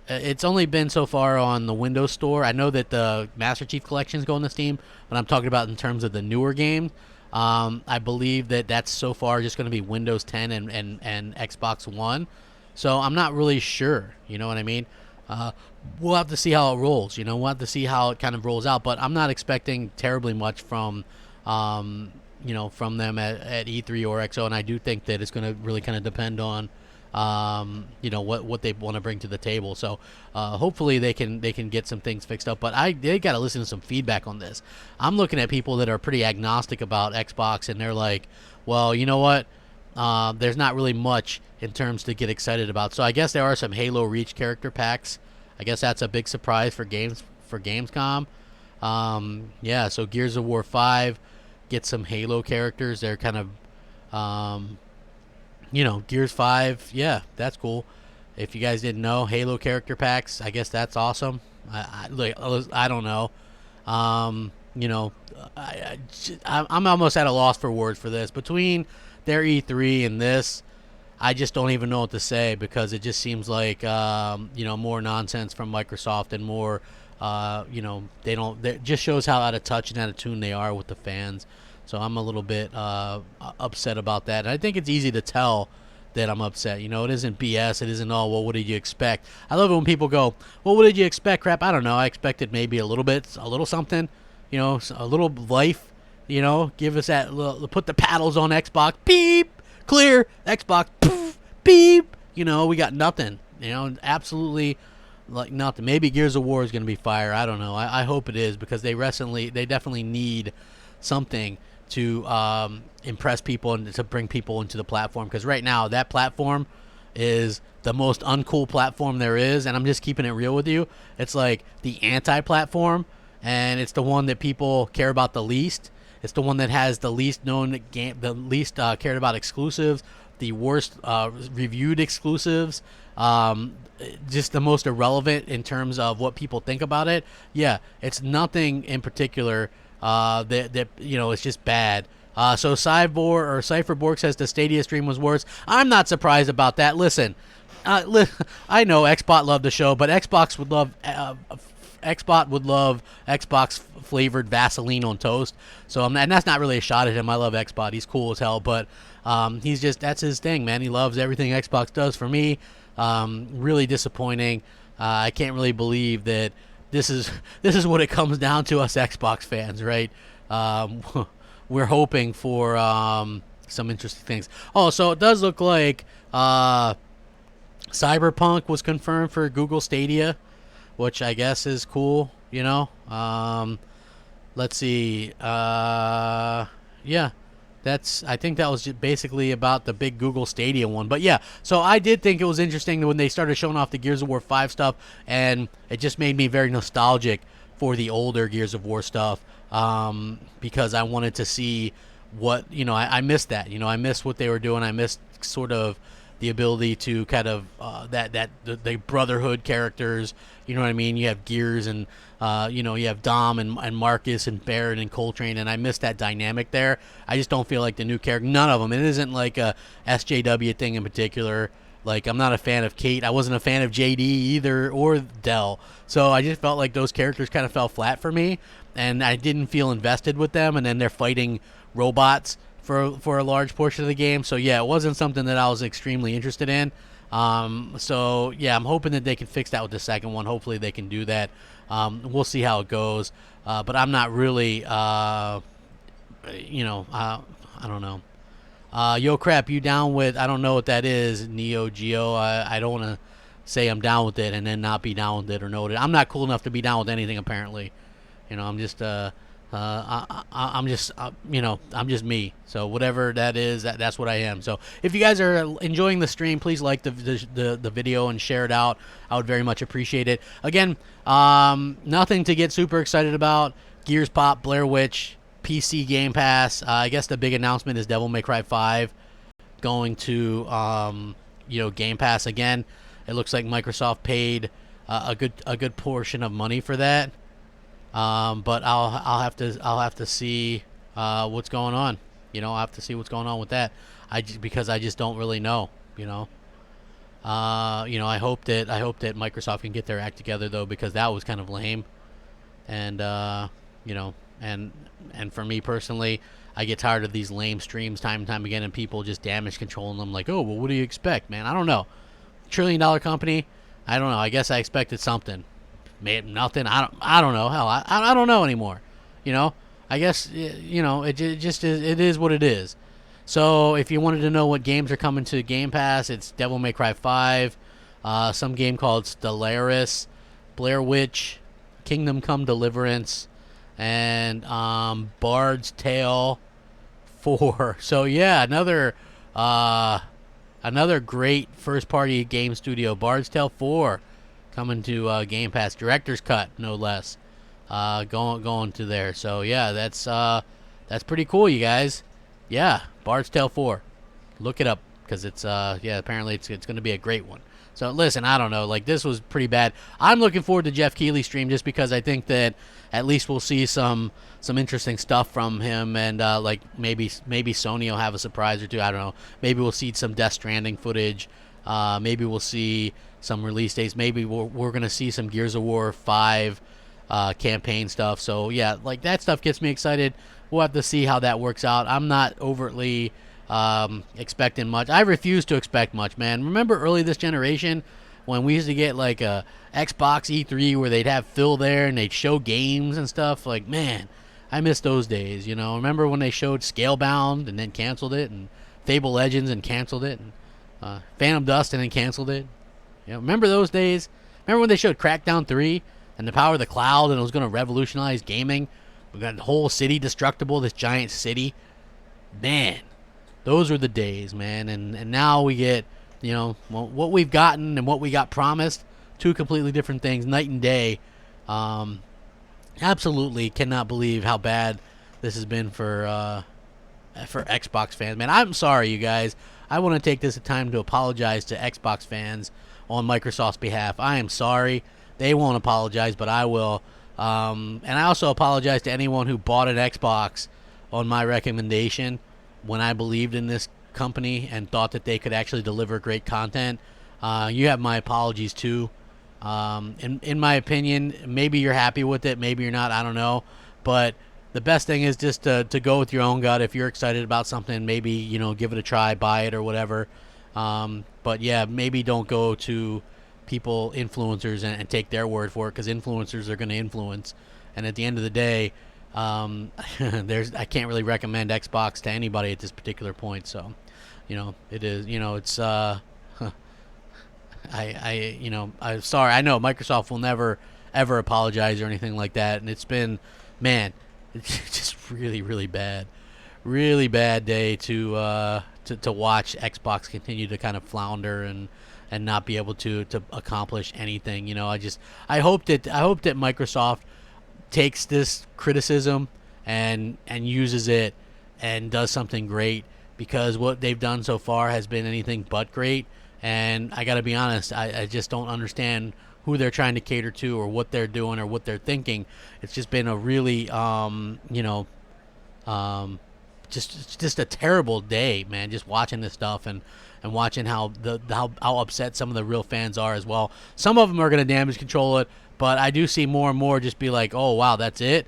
it's only been so far on the Windows Store. I know that the Master Chief Collection is going to Steam, but I'm talking about in terms of the newer game. I believe that that's so far just going to be Windows 10 and Xbox One. So I'm not really sure. You know what I mean? We'll have to see how it rolls. We'll have to see how it kind of rolls out. But I'm not expecting terribly much from from them at E3 or XO. And I do think that it's going to really kind of depend on what they want to bring to the table. So hopefully they can get some things fixed up, but they got to listen to some feedback on this. I'm looking at people that are pretty agnostic about Xbox, and they're like, well, you know what, there's not really much in terms to get excited about. So I guess there are some Halo Reach character packs. I guess that's a big surprise for Gamescom. So Gears of War 5 get some Halo characters. They're kind of Gears 5, yeah, that's cool. If you guys didn't know, Halo character packs, I guess that's awesome. I don't know. You know, I'm almost at a loss for words for this. Between their E3 and this, I just don't even know what to say, because it just seems like more nonsense from Microsoft, and more it just shows how out of touch and out of tune they are with the fans. So I'm a little bit upset about that. And I think it's easy to tell that I'm upset. It isn't BS. It isn't, well, what did you expect? I love it when people go, well, what did you expect? Crap, I don't know. I expected maybe a little something, a little life, give us that, put the paddles on Xbox, beep, clear, Xbox, poof, beep, we got nothing, absolutely like nothing. Maybe Gears of War is going to be fire. I don't know. I hope it is, because they definitely need something to impress people and to bring people into the platform, because right now that platform is the most uncool platform there is, and I'm just keeping it real with you. It's like the anti-platform, and it's the one that people care about the least. It's the one that has the least known game, the least cared about exclusives, the worst reviewed exclusives, just the most irrelevant in terms of what people think about it. Yeah, it's nothing in particular that it's just bad. So Cypherborg says the Stadia stream was worse. I'm not surprised about that. Listen, I know Xbox loved the show, but Xbox would love Xbox flavored Vaseline on toast. So and that's not really a shot at him. I love Xbox. He's cool as hell, but that's his thing, man. He loves everything Xbox does. For me, really disappointing. I can't really believe that this is what it comes down to, us Xbox fans, right? We're hoping for some interesting things. Oh, so it does look like Cyberpunk was confirmed for Google Stadia, which I guess is cool, let's see. Yeah, I think that was just basically about the big Google Stadia one. But yeah, so I did think it was interesting when they started showing off the Gears of War 5 stuff, and it just made me very nostalgic for the older Gears of War stuff, because I wanted to see what, I missed that. I missed what they were doing. I missed sort of the ability to kind of the Brotherhood characters. You know what I mean? You have Gears, and you have Dom and Marcus and Barrett and Coltrane, and I miss that dynamic there. I just don't feel like the new character, none of them. It isn't like a SJW thing in particular. Like, I'm not a fan of Kate. I wasn't a fan of JD either, or Dell. So I just felt like those characters kind of fell flat for me, and I didn't feel invested with them. And then they're fighting robots for a large portion of the game. So yeah, it wasn't something that I was extremely interested in. So yeah, I'm hoping that they can fix that with the second one. Hopefully they can do that. We'll see how it goes. But I'm not really, I don't know. Yo, crap, you down with, I don't know what that is, Neo Geo. I don't want to say I'm down with it and then not be down with it or know it. I'm not cool enough to be down with anything, apparently. I'm just, I'm just me. So whatever that is, that's what I am. So if you guys are enjoying the stream, please like the video and share it out. I would very much appreciate it. Again, nothing to get super excited about. Gears Pop, Blair Witch, PC Game Pass. I guess the big announcement is Devil May Cry 5 going to Game Pass again. It looks like Microsoft paid a good portion of money for that. But I'll have to see what's going on. I'll have to see what's going on with that. Because I just don't really know. I hope that Microsoft can get their act together, though, because that was kind of lame. And and for me personally, I get tired of these lame streams time and time again, and people just damage controlling them. Like, oh, well, what do you expect, man? I don't know. $1 trillion company. I don't know. I guess I expected something. Maybe nothing. I don't know. Hell, I don't know anymore. I guess it just is. It is what it is. So if you wanted to know what games are coming to Game Pass, it's Devil May Cry 5, some game called Stellaris, Blair Witch, Kingdom Come Deliverance, and Bard's Tale 4. So yeah, another great first-party game studio, Bard's Tale 4. Coming to Game Pass, Director's Cut, no less. Going to there. So yeah, that's pretty cool, you guys. Yeah, Bard's Tale 4. Look it up. because it's yeah, apparently it's going to be a great one. So listen, I don't know, like this was pretty bad. I'm looking forward to Jeff Keighley's stream just because I think that at least we'll see some interesting stuff from him, and like maybe Sony will have a surprise or two. I don't know. Maybe we'll see some Death Stranding footage. Maybe we'll see some release dates. Maybe we're gonna see some Gears of War 5 campaign stuff. So yeah, like that stuff gets me excited. We'll have to see how that works out. I'm not overtly expecting much. I refuse to expect much, man. Remember early this generation when we used to get like a Xbox E3 where they'd have Phil there and they'd show games and stuff? Like, man, I miss those days, you know. Remember when they showed Scalebound and then canceled it, and Fable Legends and canceled it, and Phantom Dust and then canceled it? You know, remember those days? Remember when they showed Crackdown 3 and the power of the cloud and it was going to revolutionize gaming? We got the whole city destructible, this giant city. Man, those were the days, man. And now we get, you know, what we've gotten and what we got promised, two completely different things, night and day. Absolutely cannot believe how bad this has been for Xbox fans, man. I'm sorry, you guys. I want to take this time to apologize to Xbox fans on Microsoft's behalf. I am sorry. They won't apologize, but I will. And I also apologize to anyone who bought an Xbox on my recommendation when I believed in this company and thought that they could actually deliver great content. You have my apologies too. In my opinion, maybe you're happy with it, maybe you're not, I don't know. But the best thing is just to go with your own gut. If you're excited about something, maybe, you know, give it a try, buy it or whatever. But yeah, maybe don't go to people, influencers, and take their word for it, because influencers are going to influence. And at the end of the day, I can't really recommend Xbox to anybody at this particular point. So, you know, it is, you know, it's you know, I'm sorry. I know Microsoft will never ever apologize or anything like that, and it's been, man, it's just really bad day to watch Xbox continue to kind of flounder and not be able to accomplish anything. You know, I hope that Microsoft takes this criticism and uses it and does something great, because what they've done so far has been anything but great. And I got to be honest, I just don't understand who they're trying to cater to or what they're doing or what they're thinking. It's just been a really, you know, just a terrible day, man, just watching this stuff and watching how upset some of the real fans are as well. Some of them are going to damage control it, but I do see more and more just be like, oh, wow, that's it?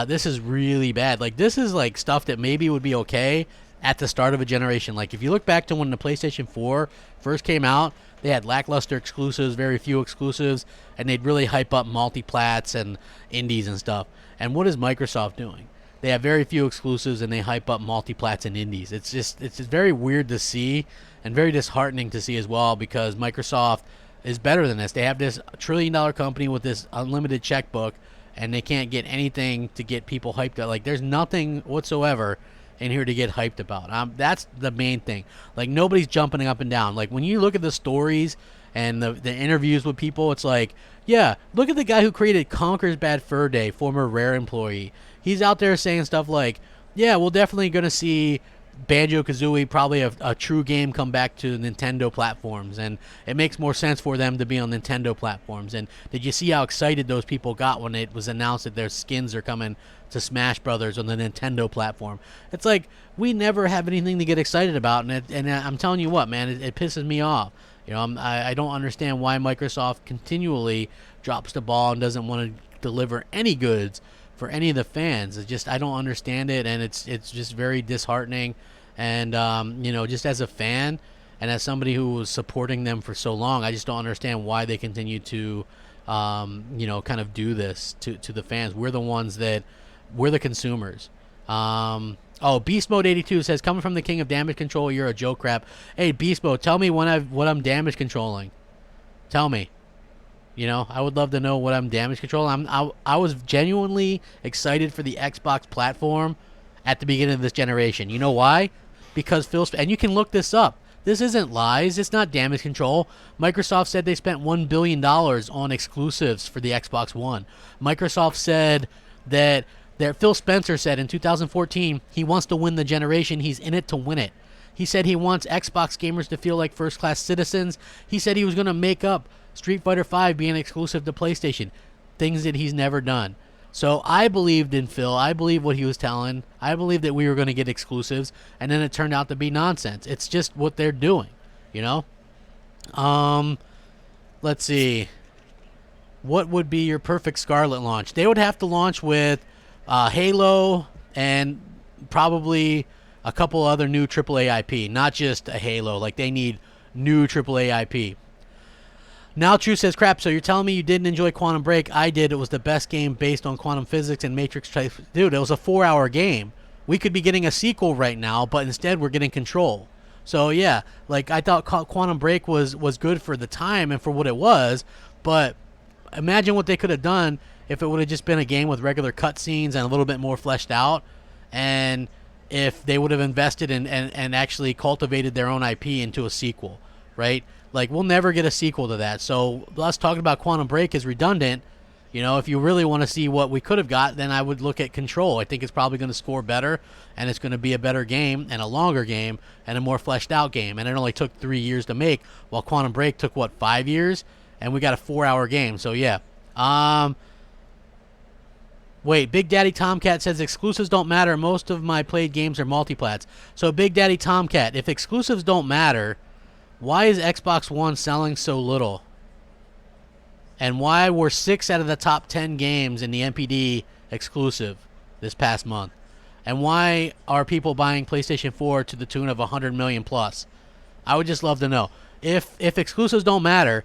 This is really bad. Like, this is like stuff that maybe would be okay at the start of a generation. Like, if you look back to when the PlayStation 4 first came out, they had lackluster exclusives, very few exclusives, and they'd really hype up multi-plats and indies and stuff. And what is Microsoft doing? They have very few exclusives, and they hype up multi-plats and indies. It's just very weird to see and very disheartening to see as well, because Microsoft is better than this. They have this $1 trillion company with this unlimited checkbook, and they can't get anything to get people hyped up. Like, there's nothing whatsoever in here to get hyped about. That's the main thing. Like, nobody's jumping up and down. Like, when you look at the stories and the interviews with people, it's like, yeah, look at the guy who created Conker's Bad Fur Day, former Rare employee. He's out there saying stuff like, yeah, we're definitely going to see Banjo-Kazooie, probably a true game, come back to Nintendo platforms, and it makes more sense for them to be on Nintendo platforms. And did you see how excited those people got when it was announced that their skins are coming to Smash Brothers on the Nintendo platform? It's like, we never have anything to get excited about, and I'm telling you what, man, it pisses me off. You know, I don't understand why Microsoft continually drops the ball and doesn't want to deliver any goods for any of the fans. It's just, I don't understand it, and it's just very disheartening. And you know, just as a fan and as somebody who was supporting them for so long, I just don't understand why they continue to you know, kind of do this to the fans. We're the ones that, we're the consumers. Oh, Beast Mode 82 says, coming from the king of damage control, you're a joke crap. Hey, Beast Mode, tell me what I'm damage controlling. Tell me. You know, I would love to know what I'm damage controlling. I was genuinely excited for the Xbox platform at the beginning of this generation. You know why? Because and you can look this up. This isn't lies. It's not damage control. Microsoft said they spent $1 billion on exclusives for the Xbox One. Microsoft said that Phil Spencer said in 2014 he wants to win the generation. He's in it to win it. He said he wants Xbox gamers to feel like first-class citizens. He said he was going to make up Street Fighter V being exclusive to PlayStation, things that he's never done. So I believed in Phil. I believed what he was telling. I believed that we were going to get exclusives, and then it turned out to be nonsense. It's just what they're doing, you know? Let's see. What would be your perfect Scarlet launch? They would have to launch with Halo and probably a couple other new AAA IP, not just a Halo. Like, they need new AAA IP. Now True says, crap, so you're telling me you didn't enjoy Quantum Break? I did. It was the best game based on quantum physics and Matrix type. Dude, it was a 4-hour game. We could be getting a sequel right now, but instead we're getting Control. So, yeah, like, I thought Quantum Break was good for the time and for what it was, but imagine what they could have done if it would have just been a game with regular cutscenes and a little bit more fleshed out, and if they would have invested in and actually cultivated their own IP into a sequel, right? Like, we'll never get a sequel to that. So us talking about Quantum Break is redundant. You know, if you really want to see what we could have got, then I would look at Control. I think it's probably going to score better, and it's going to be a better game and a longer game and a more fleshed out game. And it only took 3 years to make, while Quantum Break took, 5 years? And we got a 4-hour game. So, yeah. Wait, Big Daddy Tomcat says exclusives don't matter. Most of my played games are multiplats. So, Big Daddy Tomcat, if exclusives don't matter, why is Xbox One selling so little? And why were 6 out of the top 10 games in the NPD exclusive this past month? And why are people buying PlayStation 4 to the tune of 100 million plus? I would just love to know. If exclusives don't matter,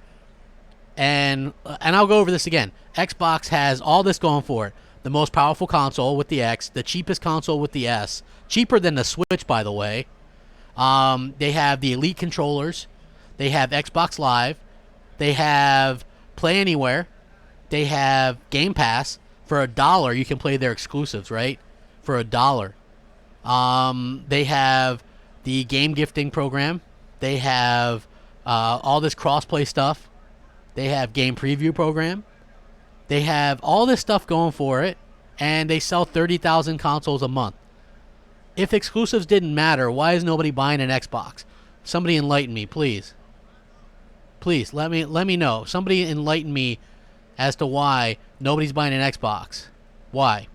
and I'll go over this again. Xbox has all this going for it. The most powerful console with the X, the cheapest console with the S, cheaper than the Switch, by the way. They have the Elite controllers. They have Xbox Live. They have Play Anywhere. They have Game Pass. For $1, you can play their exclusives, right? For $1. They have the game gifting program. They have all this crossplay stuff. They have game preview program. They have all this stuff going for it, and they sell 30,000 consoles a month. If exclusives didn't matter, why is nobody buying an Xbox? Somebody enlighten me, please. Please, let me know. Somebody enlighten me as to why nobody's buying an Xbox. Why?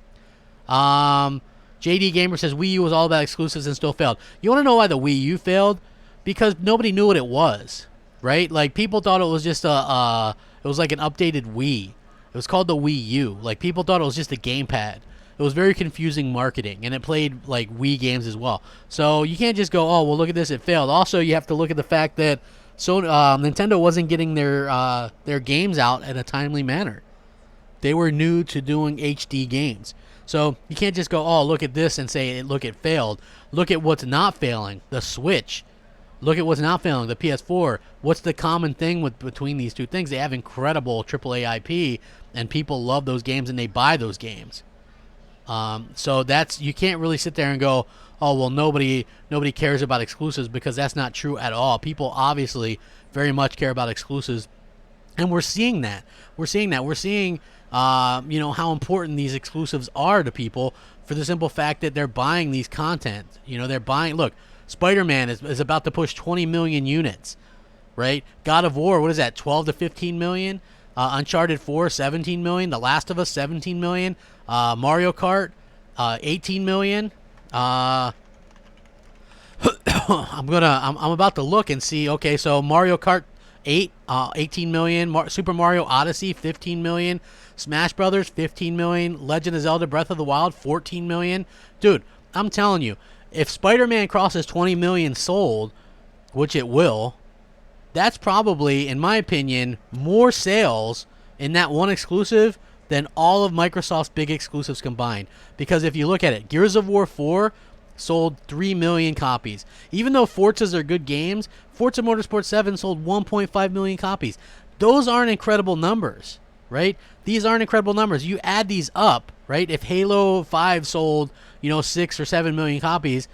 JD Gamer says Wii U was all about exclusives and still failed. You want to know why the Wii U failed? Because nobody knew what it was, right? Like, people thought it was just it was like an updated Wii. It was called the Wii U. Like, people thought it was just a gamepad. It was very confusing marketing, and it played like Wii games as well. So you can't just go, oh, well, look at this, it failed. Also, you have to look at the fact that Nintendo wasn't getting their games out in a timely manner. They were new to doing HD games. So you can't just go, oh, look at this and say, look, it failed. Look at what's not failing, the Switch. Look at what's not failing, the PS4. What's the common thing between these two things? They have incredible AAA IP, and people love those games, and they buy those games. So you can't really sit there and go, oh, well, nobody cares about exclusives, because that's not true at all. People obviously very much care about exclusives, and we're seeing that. We're seeing how important these exclusives are to people, for the simple fact that they're buying these content. They're buying. Look, Spider-Man is about to push 20 million units, right? God of War, what is that? 12 to 15 million. Uncharted 4, 17 million. The Last of Us, 17 million. Mario Kart, 18 million. I'm about to look and see. Okay, so Mario Kart 8, 18 million. Super Mario Odyssey, 15 million. Smash Brothers, 15 million. Legend of Zelda Breath of the Wild, 14 million. Dude, I'm telling you, if Spider-Man crosses 20 million sold, which it will, that's probably, in my opinion, more sales in that one exclusive than all of Microsoft's big exclusives combined. Because if you look at it, Gears of War 4 sold 3 million copies. Even though Forzas are good games, Forza Motorsport 7 sold 1.5 million copies. Those aren't incredible numbers, right? These aren't incredible numbers. You add these up, right? If Halo 5 sold, 6 or 7 million copies,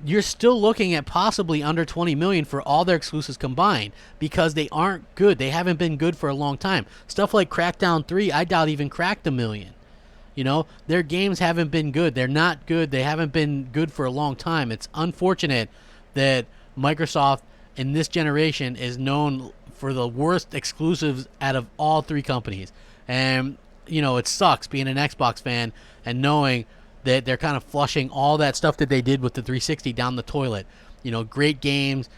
you're still looking at possibly under 20 million for all their exclusives combined, because they aren't good. They haven't been good for a long time. Stuff like Crackdown 3, I doubt even cracked 1 million. You know, their games haven't been good. They're not good. They haven't been good for a long time. It's unfortunate that Microsoft in this generation is known for the worst exclusives out of all three companies. And, you know, it sucks being an Xbox fan and knowing that they're kind of flushing all that stuff that they did with the 360 down the toilet. You know, great games,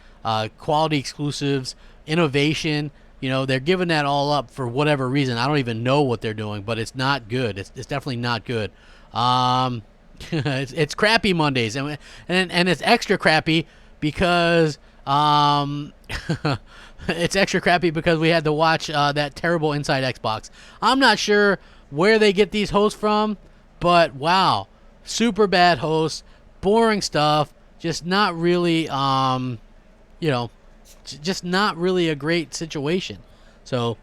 quality exclusives, innovation. You know, they're giving that all up for whatever reason. I don't even know what they're doing, but it's not good. It's definitely not good. It's crappy Mondays, and it's extra crappy because it's extra crappy because we had to watch that terrible Inside Xbox. I'm not sure where they get these hosts from, but wow, super bad hosts, boring stuff, just not really, you know, just not really a great situation. So,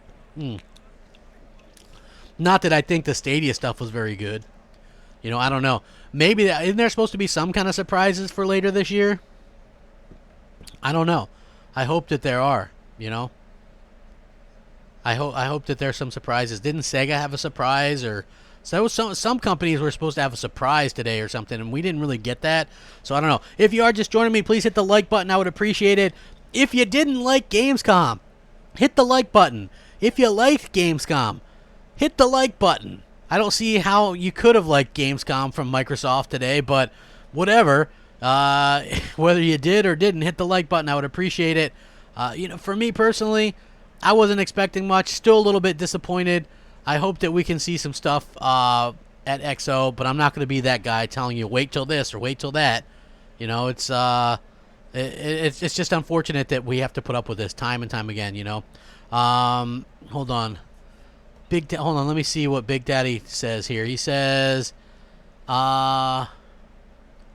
not that I think the Stadia stuff was very good. You know, I don't know. Maybe isn't there supposed to be some kind of surprises for later this year? I don't know. I hope that there are. You know, I hope that there's some surprises. Didn't Sega have a surprise, or so some companies were supposed to have a surprise today or something, and we didn't really get that. So I don't know. If you are just joining me, please hit the like button. I would appreciate it. If you didn't like Gamescom, hit the like button. If you liked Gamescom, hit the like button. I don't see how you could have liked Gamescom from Microsoft today, but whatever. Whether you did or didn't, hit the like button. I would appreciate it. You know, for me personally, I wasn't expecting much. Still a little bit disappointed. I hope that we can see some stuff at XO, but I'm not going to be that guy telling you wait till this or wait till that. You know, it's just unfortunate that we have to put up with this time and time again. You know, hold on, hold on. Let me see what Big Daddy says here. He says,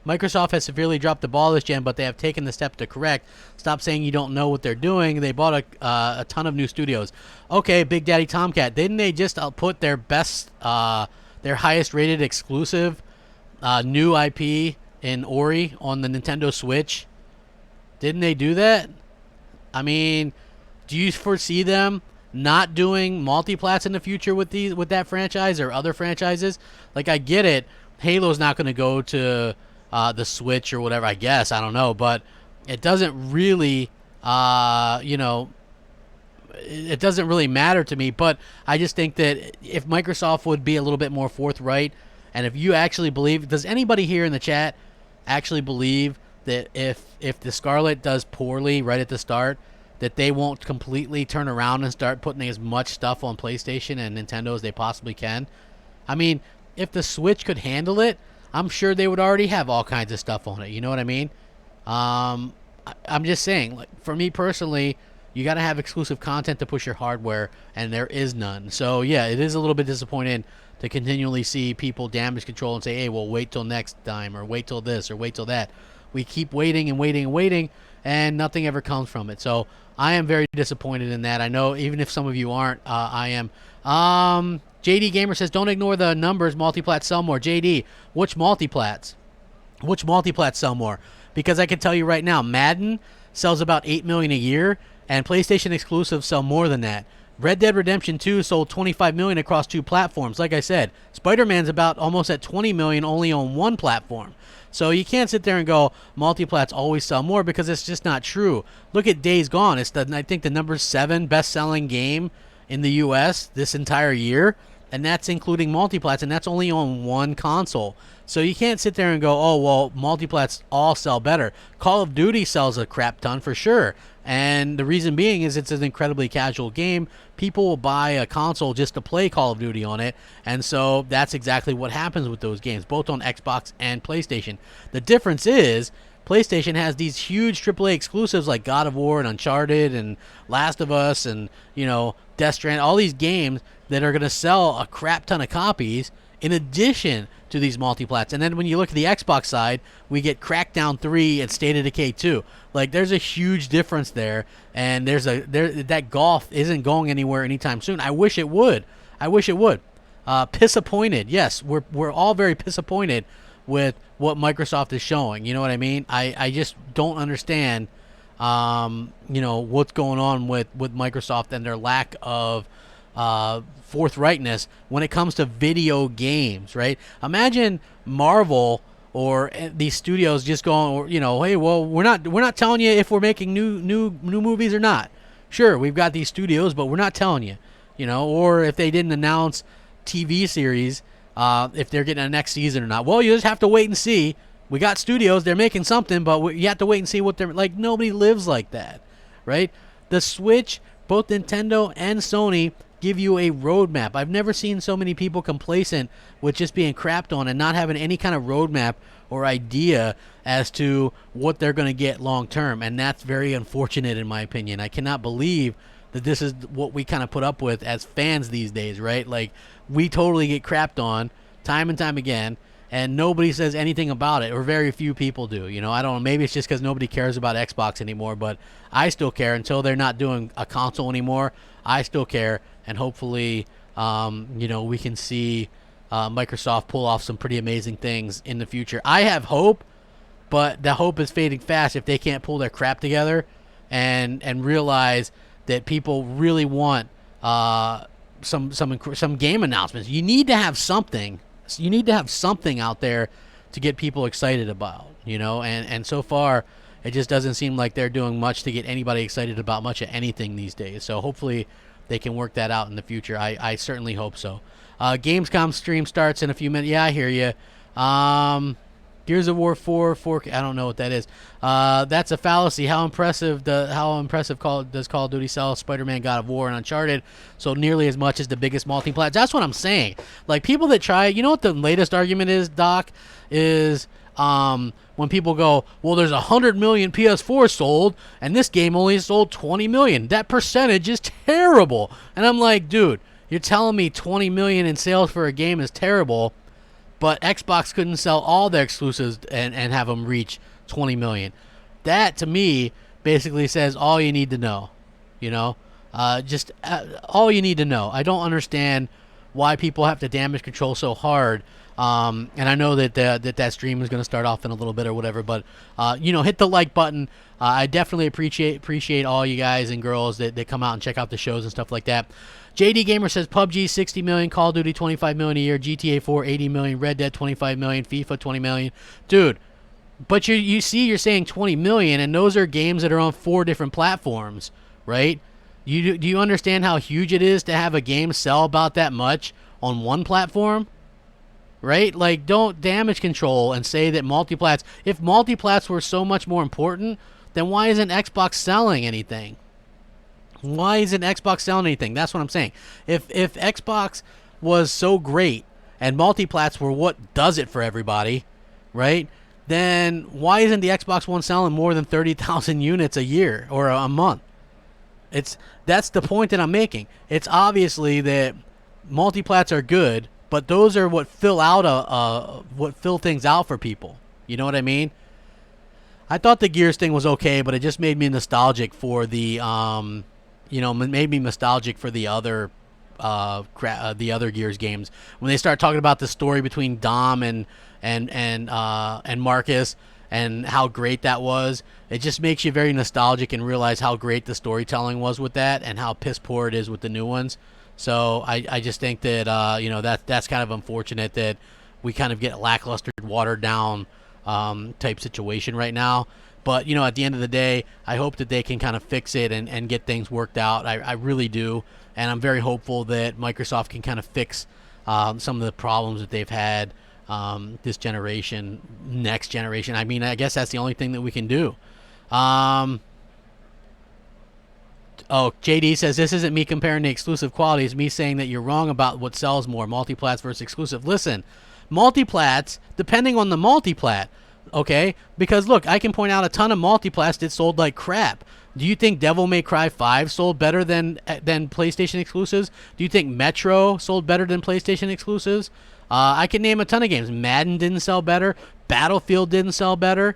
Microsoft has severely dropped the ball this gen, but they have taken the step to correct. Stop saying you don't know what they're doing. They bought a ton of new studios. Okay, Big Daddy Tomcat, didn't they just put their best, their highest rated exclusive new IP in Ori on the Nintendo Switch? Didn't they do that? I mean, do you foresee them not doing multiplats in the future with that franchise or other franchises? Like, I get it. Halo's not going to go to the Switch or whatever, I guess. I don't know. But it doesn't really, you know, it doesn't really matter to me. But I just think that if Microsoft would be a little bit more forthright, and if you actually believe, does anybody here in the chat actually believe that if the Scarlet does poorly right at the start, that they won't completely turn around and start putting as much stuff on PlayStation and Nintendo as they possibly can? I mean, if the Switch could handle it, I'm sure they would already have all kinds of stuff on it. You know what I mean? I'm just saying, like, for me personally, you got to have exclusive content to push your hardware, and there is none. So, yeah, it is a little bit disappointing to continually see people damage control and say, hey, well, wait till next time, or wait till this, or wait till that. We keep waiting and waiting and waiting, and nothing ever comes from it. So I am very disappointed in that. I know even if some of you aren't, I am. JD Gamer says, don't ignore the numbers. Multiplats sell more. JD, which multiplats? Which multiplats sell more? Because I can tell you right now, Madden sells about $8 million a year, and PlayStation exclusives sell more than that. Red Dead Redemption 2 sold $25 million across 2 platforms. Like I said, Spider-Man's about almost at $20 million only on 1 platform. So you can't sit there and go, multiplats always sell more, because it's just not true. Look at Days Gone. It's I think the number 7 best-selling game in the U.S. this entire year, and that's including multiplats, and that's only on 1 console. So you can't sit there and go, oh, well, multiplats all sell better. Call of Duty sells a crap ton for sure. And the reason being is it's an incredibly casual game. People will buy a console just to play Call of Duty on it. And so that's exactly what happens with those games, both on Xbox and PlayStation. The difference is PlayStation has these huge AAA exclusives like God of War and Uncharted and Last of Us and, you know, Death Stranding, all these games that are going to sell a crap ton of copies in addition to these multiplats. And then when you look at the Xbox side, we get Crackdown 3 and State of Decay 2. Like, there's a huge difference there, and that golf isn't going anywhere anytime soon. I wish it would. I wish it would. Disappointed. Yes, we're all very disappointed with what Microsoft is showing. You know what I mean? I just don't understand, you know, what's going on with Microsoft and their lack of forthrightness when it comes to video games, right? Imagine Marvel or these studios just going, hey, well, we're not telling you if we're making new movies or not. Sure, we've got these studios, but we're not telling you, or if they didn't announce TV series, if they're getting a next season or not. Well, you just have to wait and see. We got studios, they're making something, but you have to wait and see what they're like. Nobody lives like that, right? The Switch, both Nintendo and Sony give you a roadmap. I've never seen so many people complacent with just being crapped on and not having any kind of roadmap or idea as to what they're going to get long term, and that's very unfortunate in my opinion. I cannot believe that this is what we kind of put up with as fans these days, right? Like, we totally get crapped on time and time again, and nobody says anything about it, or very few people do. I don't know, maybe it's just because nobody cares about Xbox anymore, but I still care. Until they're not doing a console anymore, I still care, and hopefully we can see Microsoft pull off some pretty amazing things in the future. I have hope, but the hope is fading fast if they can't pull their crap together and realize that people really want some game announcements. You need to have something. You need to have something out there to get people excited about, and so far it just doesn't seem like they're doing much to get anybody excited about much of anything these days. So hopefully they can work that out in the future. I certainly hope so. Gamescom stream starts in a few minutes. Yeah, I hear you. Gears of War 4, I don't know what that is. That's a fallacy. How impressive does Call of Duty sell Spider-Man, God of War, and Uncharted so nearly as much as the biggest multi-plat? That's what I'm saying. Like, people that try, what the latest argument is, Doc, is when people go, well, there's 100 million PS4 sold, and this game only sold 20 million. That percentage is terrible. And I'm like, dude, you're telling me 20 million in sales for a game is terrible, but Xbox couldn't sell all their exclusives and have them reach 20 million. That, to me, basically says all you need to know. Just all you need to know. I don't understand why people have to damage control so hard. And I know that that stream is going to start off in a little bit or whatever, but hit the like button. I definitely appreciate all you guys and girls that come out and check out the shows and stuff like that. JD Gamer says PUBG 60 million, Call of Duty 25 million a year, GTA 4 80 million, Red Dead 25 million, FIFA 20 million. Dude, but you're saying 20 million, and those are games that are on 4 different platforms, right? Do you understand how huge it is to have a game sell about that much on one platform? Right? Like, don't damage control and say that multiplats. If multiplats were so much more important, then why isn't Xbox selling anything? Why isn't Xbox selling anything? That's what I'm saying. If Xbox was so great and multiplats were what does it for everybody, right? Then why isn't the Xbox One selling more than 30,000 units a year or a month? That's the point that I'm making. It's obviously that multiplats are good, but those are what fill things out for people. You know what I mean? I thought the Gears thing was okay, but it just made me nostalgic for the made me nostalgic for the other Gears games when they start talking about the story between Dom and Marcus and how great that was. It just makes you very nostalgic and realize how great the storytelling was with that and how piss poor it is with the new ones. So I just think that that's kind of unfortunate that we kind of get a lackluster, watered down type situation right now. But at the end of the day, I hope that they can kind of fix it and get things worked out. I really do, and I'm very hopeful that Microsoft can kind of fix some of the problems that they've had this generation, next generation. I mean, I guess that's the only thing that we can do. JD says, this isn't me comparing the exclusive quality. It's me saying that you're wrong about what sells more, multiplats versus exclusive. Listen, multiplats, depending on the multiplat, okay? Because, look, I can point out a ton of multiplats that sold like crap. Do you think Devil May Cry 5 sold better than PlayStation exclusives? Do you think Metro sold better than PlayStation exclusives? I can name a ton of games. Madden didn't sell better. Battlefield didn't sell better.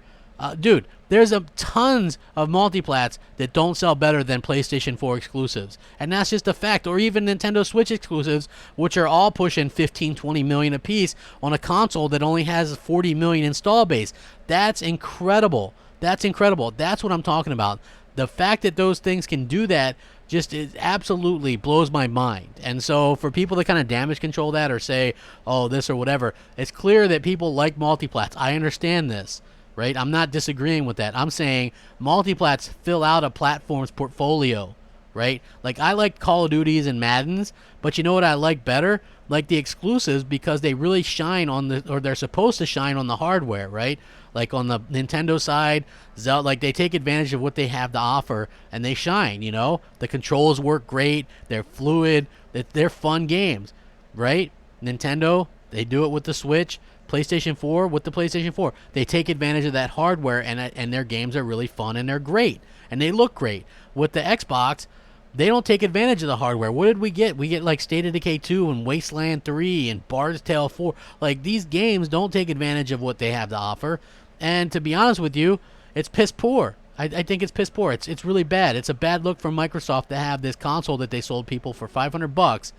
Dude, there's tons of multiplats that don't sell better than PlayStation 4 exclusives. And that's just a fact. Or even Nintendo Switch exclusives, which are all pushing 15, 20 million a piece on a console that only has 40 million install base. That's incredible. That's incredible. That's what I'm talking about. The fact that those things can do that just it absolutely blows my mind. And so for people to kind of damage control that or say, oh, this or whatever, it's clear that people like multiplats. I understand this, right? I'm not disagreeing with that. I'm saying multiplats fill out a platform's portfolio, right? Like, I like Call of Duties and Maddens, but you know what I like better? Like the exclusives, because they really shine on the, or they're supposed to shine on the hardware, right? Like on the Nintendo side, Zelda, like they take advantage of what they have to offer and they shine, you know? The controls work great, they're fluid, they're fun games, right? Nintendo, they do it with the Switch. PlayStation 4 with the PlayStation 4. They take advantage of that hardware, and their games are really fun and they're great and they look great. With the Xbox, they don't take advantage of the hardware. What did we get? We get like State of Decay 2 and Wasteland 3 and Bard's Tale 4. Like, these games don't take advantage of what they have to offer. And to be honest with you, it's piss poor. I think it's piss poor. It's really bad. It's a bad look for Microsoft to have this console that they sold people for $500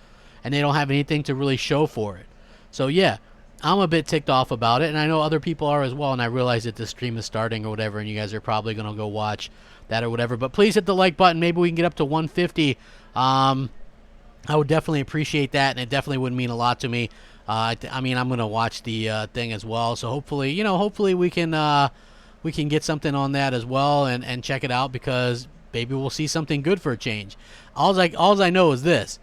and they don't have anything to really show for it. So yeah, I'm a bit ticked off about it, and I know other people are as well, and I realize that the stream is starting or whatever, and you guys are probably going to go watch that or whatever. But please hit the like button. Maybe we can get up to 150. I would definitely appreciate that, and it definitely would mean a lot to me. I mean, I'm going to watch the thing as well, so hopefully, you know, hopefully we can get something on that as well and check it out, because maybe we'll see something good for a change. All I know is this.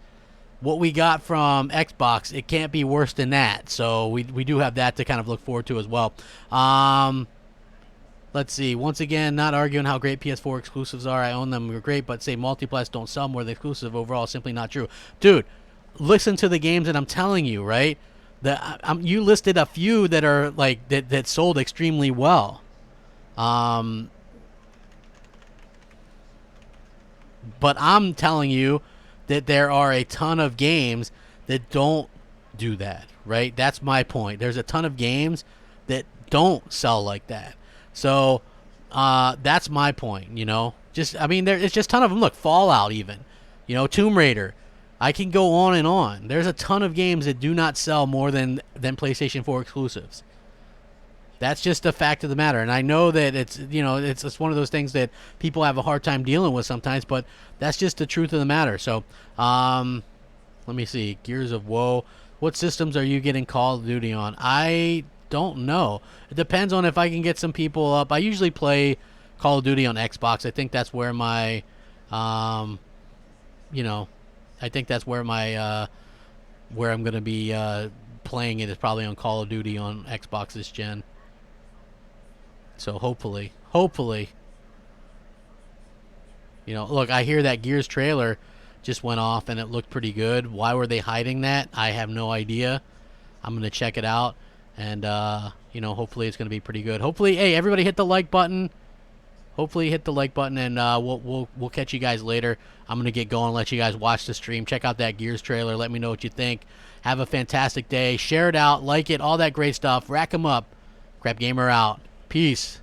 What we got from Xbox, it can't be worse than that. So we do have that to kind of look forward to as well. Let's see. Once again, not arguing how great PS4 exclusives are. I own them. They're great, but say multiplats don't sell more than exclusive overall is simply not true. Dude, listen to the games that I'm telling you, right? You listed a few that are like that sold extremely well. But I'm telling you that there are a ton of games that don't do that, right? That's my point. There's a ton of games that don't sell like that. So that's my point, you know? I mean, it's just a ton of them. Look, Fallout even, you know, Tomb Raider. I can go on and on. There's a ton of games that do not sell more than PlayStation 4 exclusives. That's just a fact of the matter. And I know that it's, you know, it's one of those things that people have a hard time dealing with sometimes, but that's just the truth of the matter. So, let me see. Gears of Woe. What systems are you getting Call of Duty on? I don't know. It depends on if I can get some people up. I usually play Call of Duty on Xbox. I think that's where my, you know, I think that's where my, where I'm going to be playing it is probably on Call of Duty on Xbox this gen. So hopefully, you know, look, I hear that Gears trailer just went off and it looked pretty good. Why were they hiding that? I have no idea. I'm going to check it out, and, you know, hopefully it's going to be pretty good. Hopefully, hey, everybody hit the like button. Hopefully hit the like button, and we'll catch you guys later. I'm going to get going, let you guys watch the stream. Check out that Gears trailer. Let me know what you think. Have a fantastic day. Share it out. Like it. All that great stuff. Rack 'em up. Crapgamer out. Peace.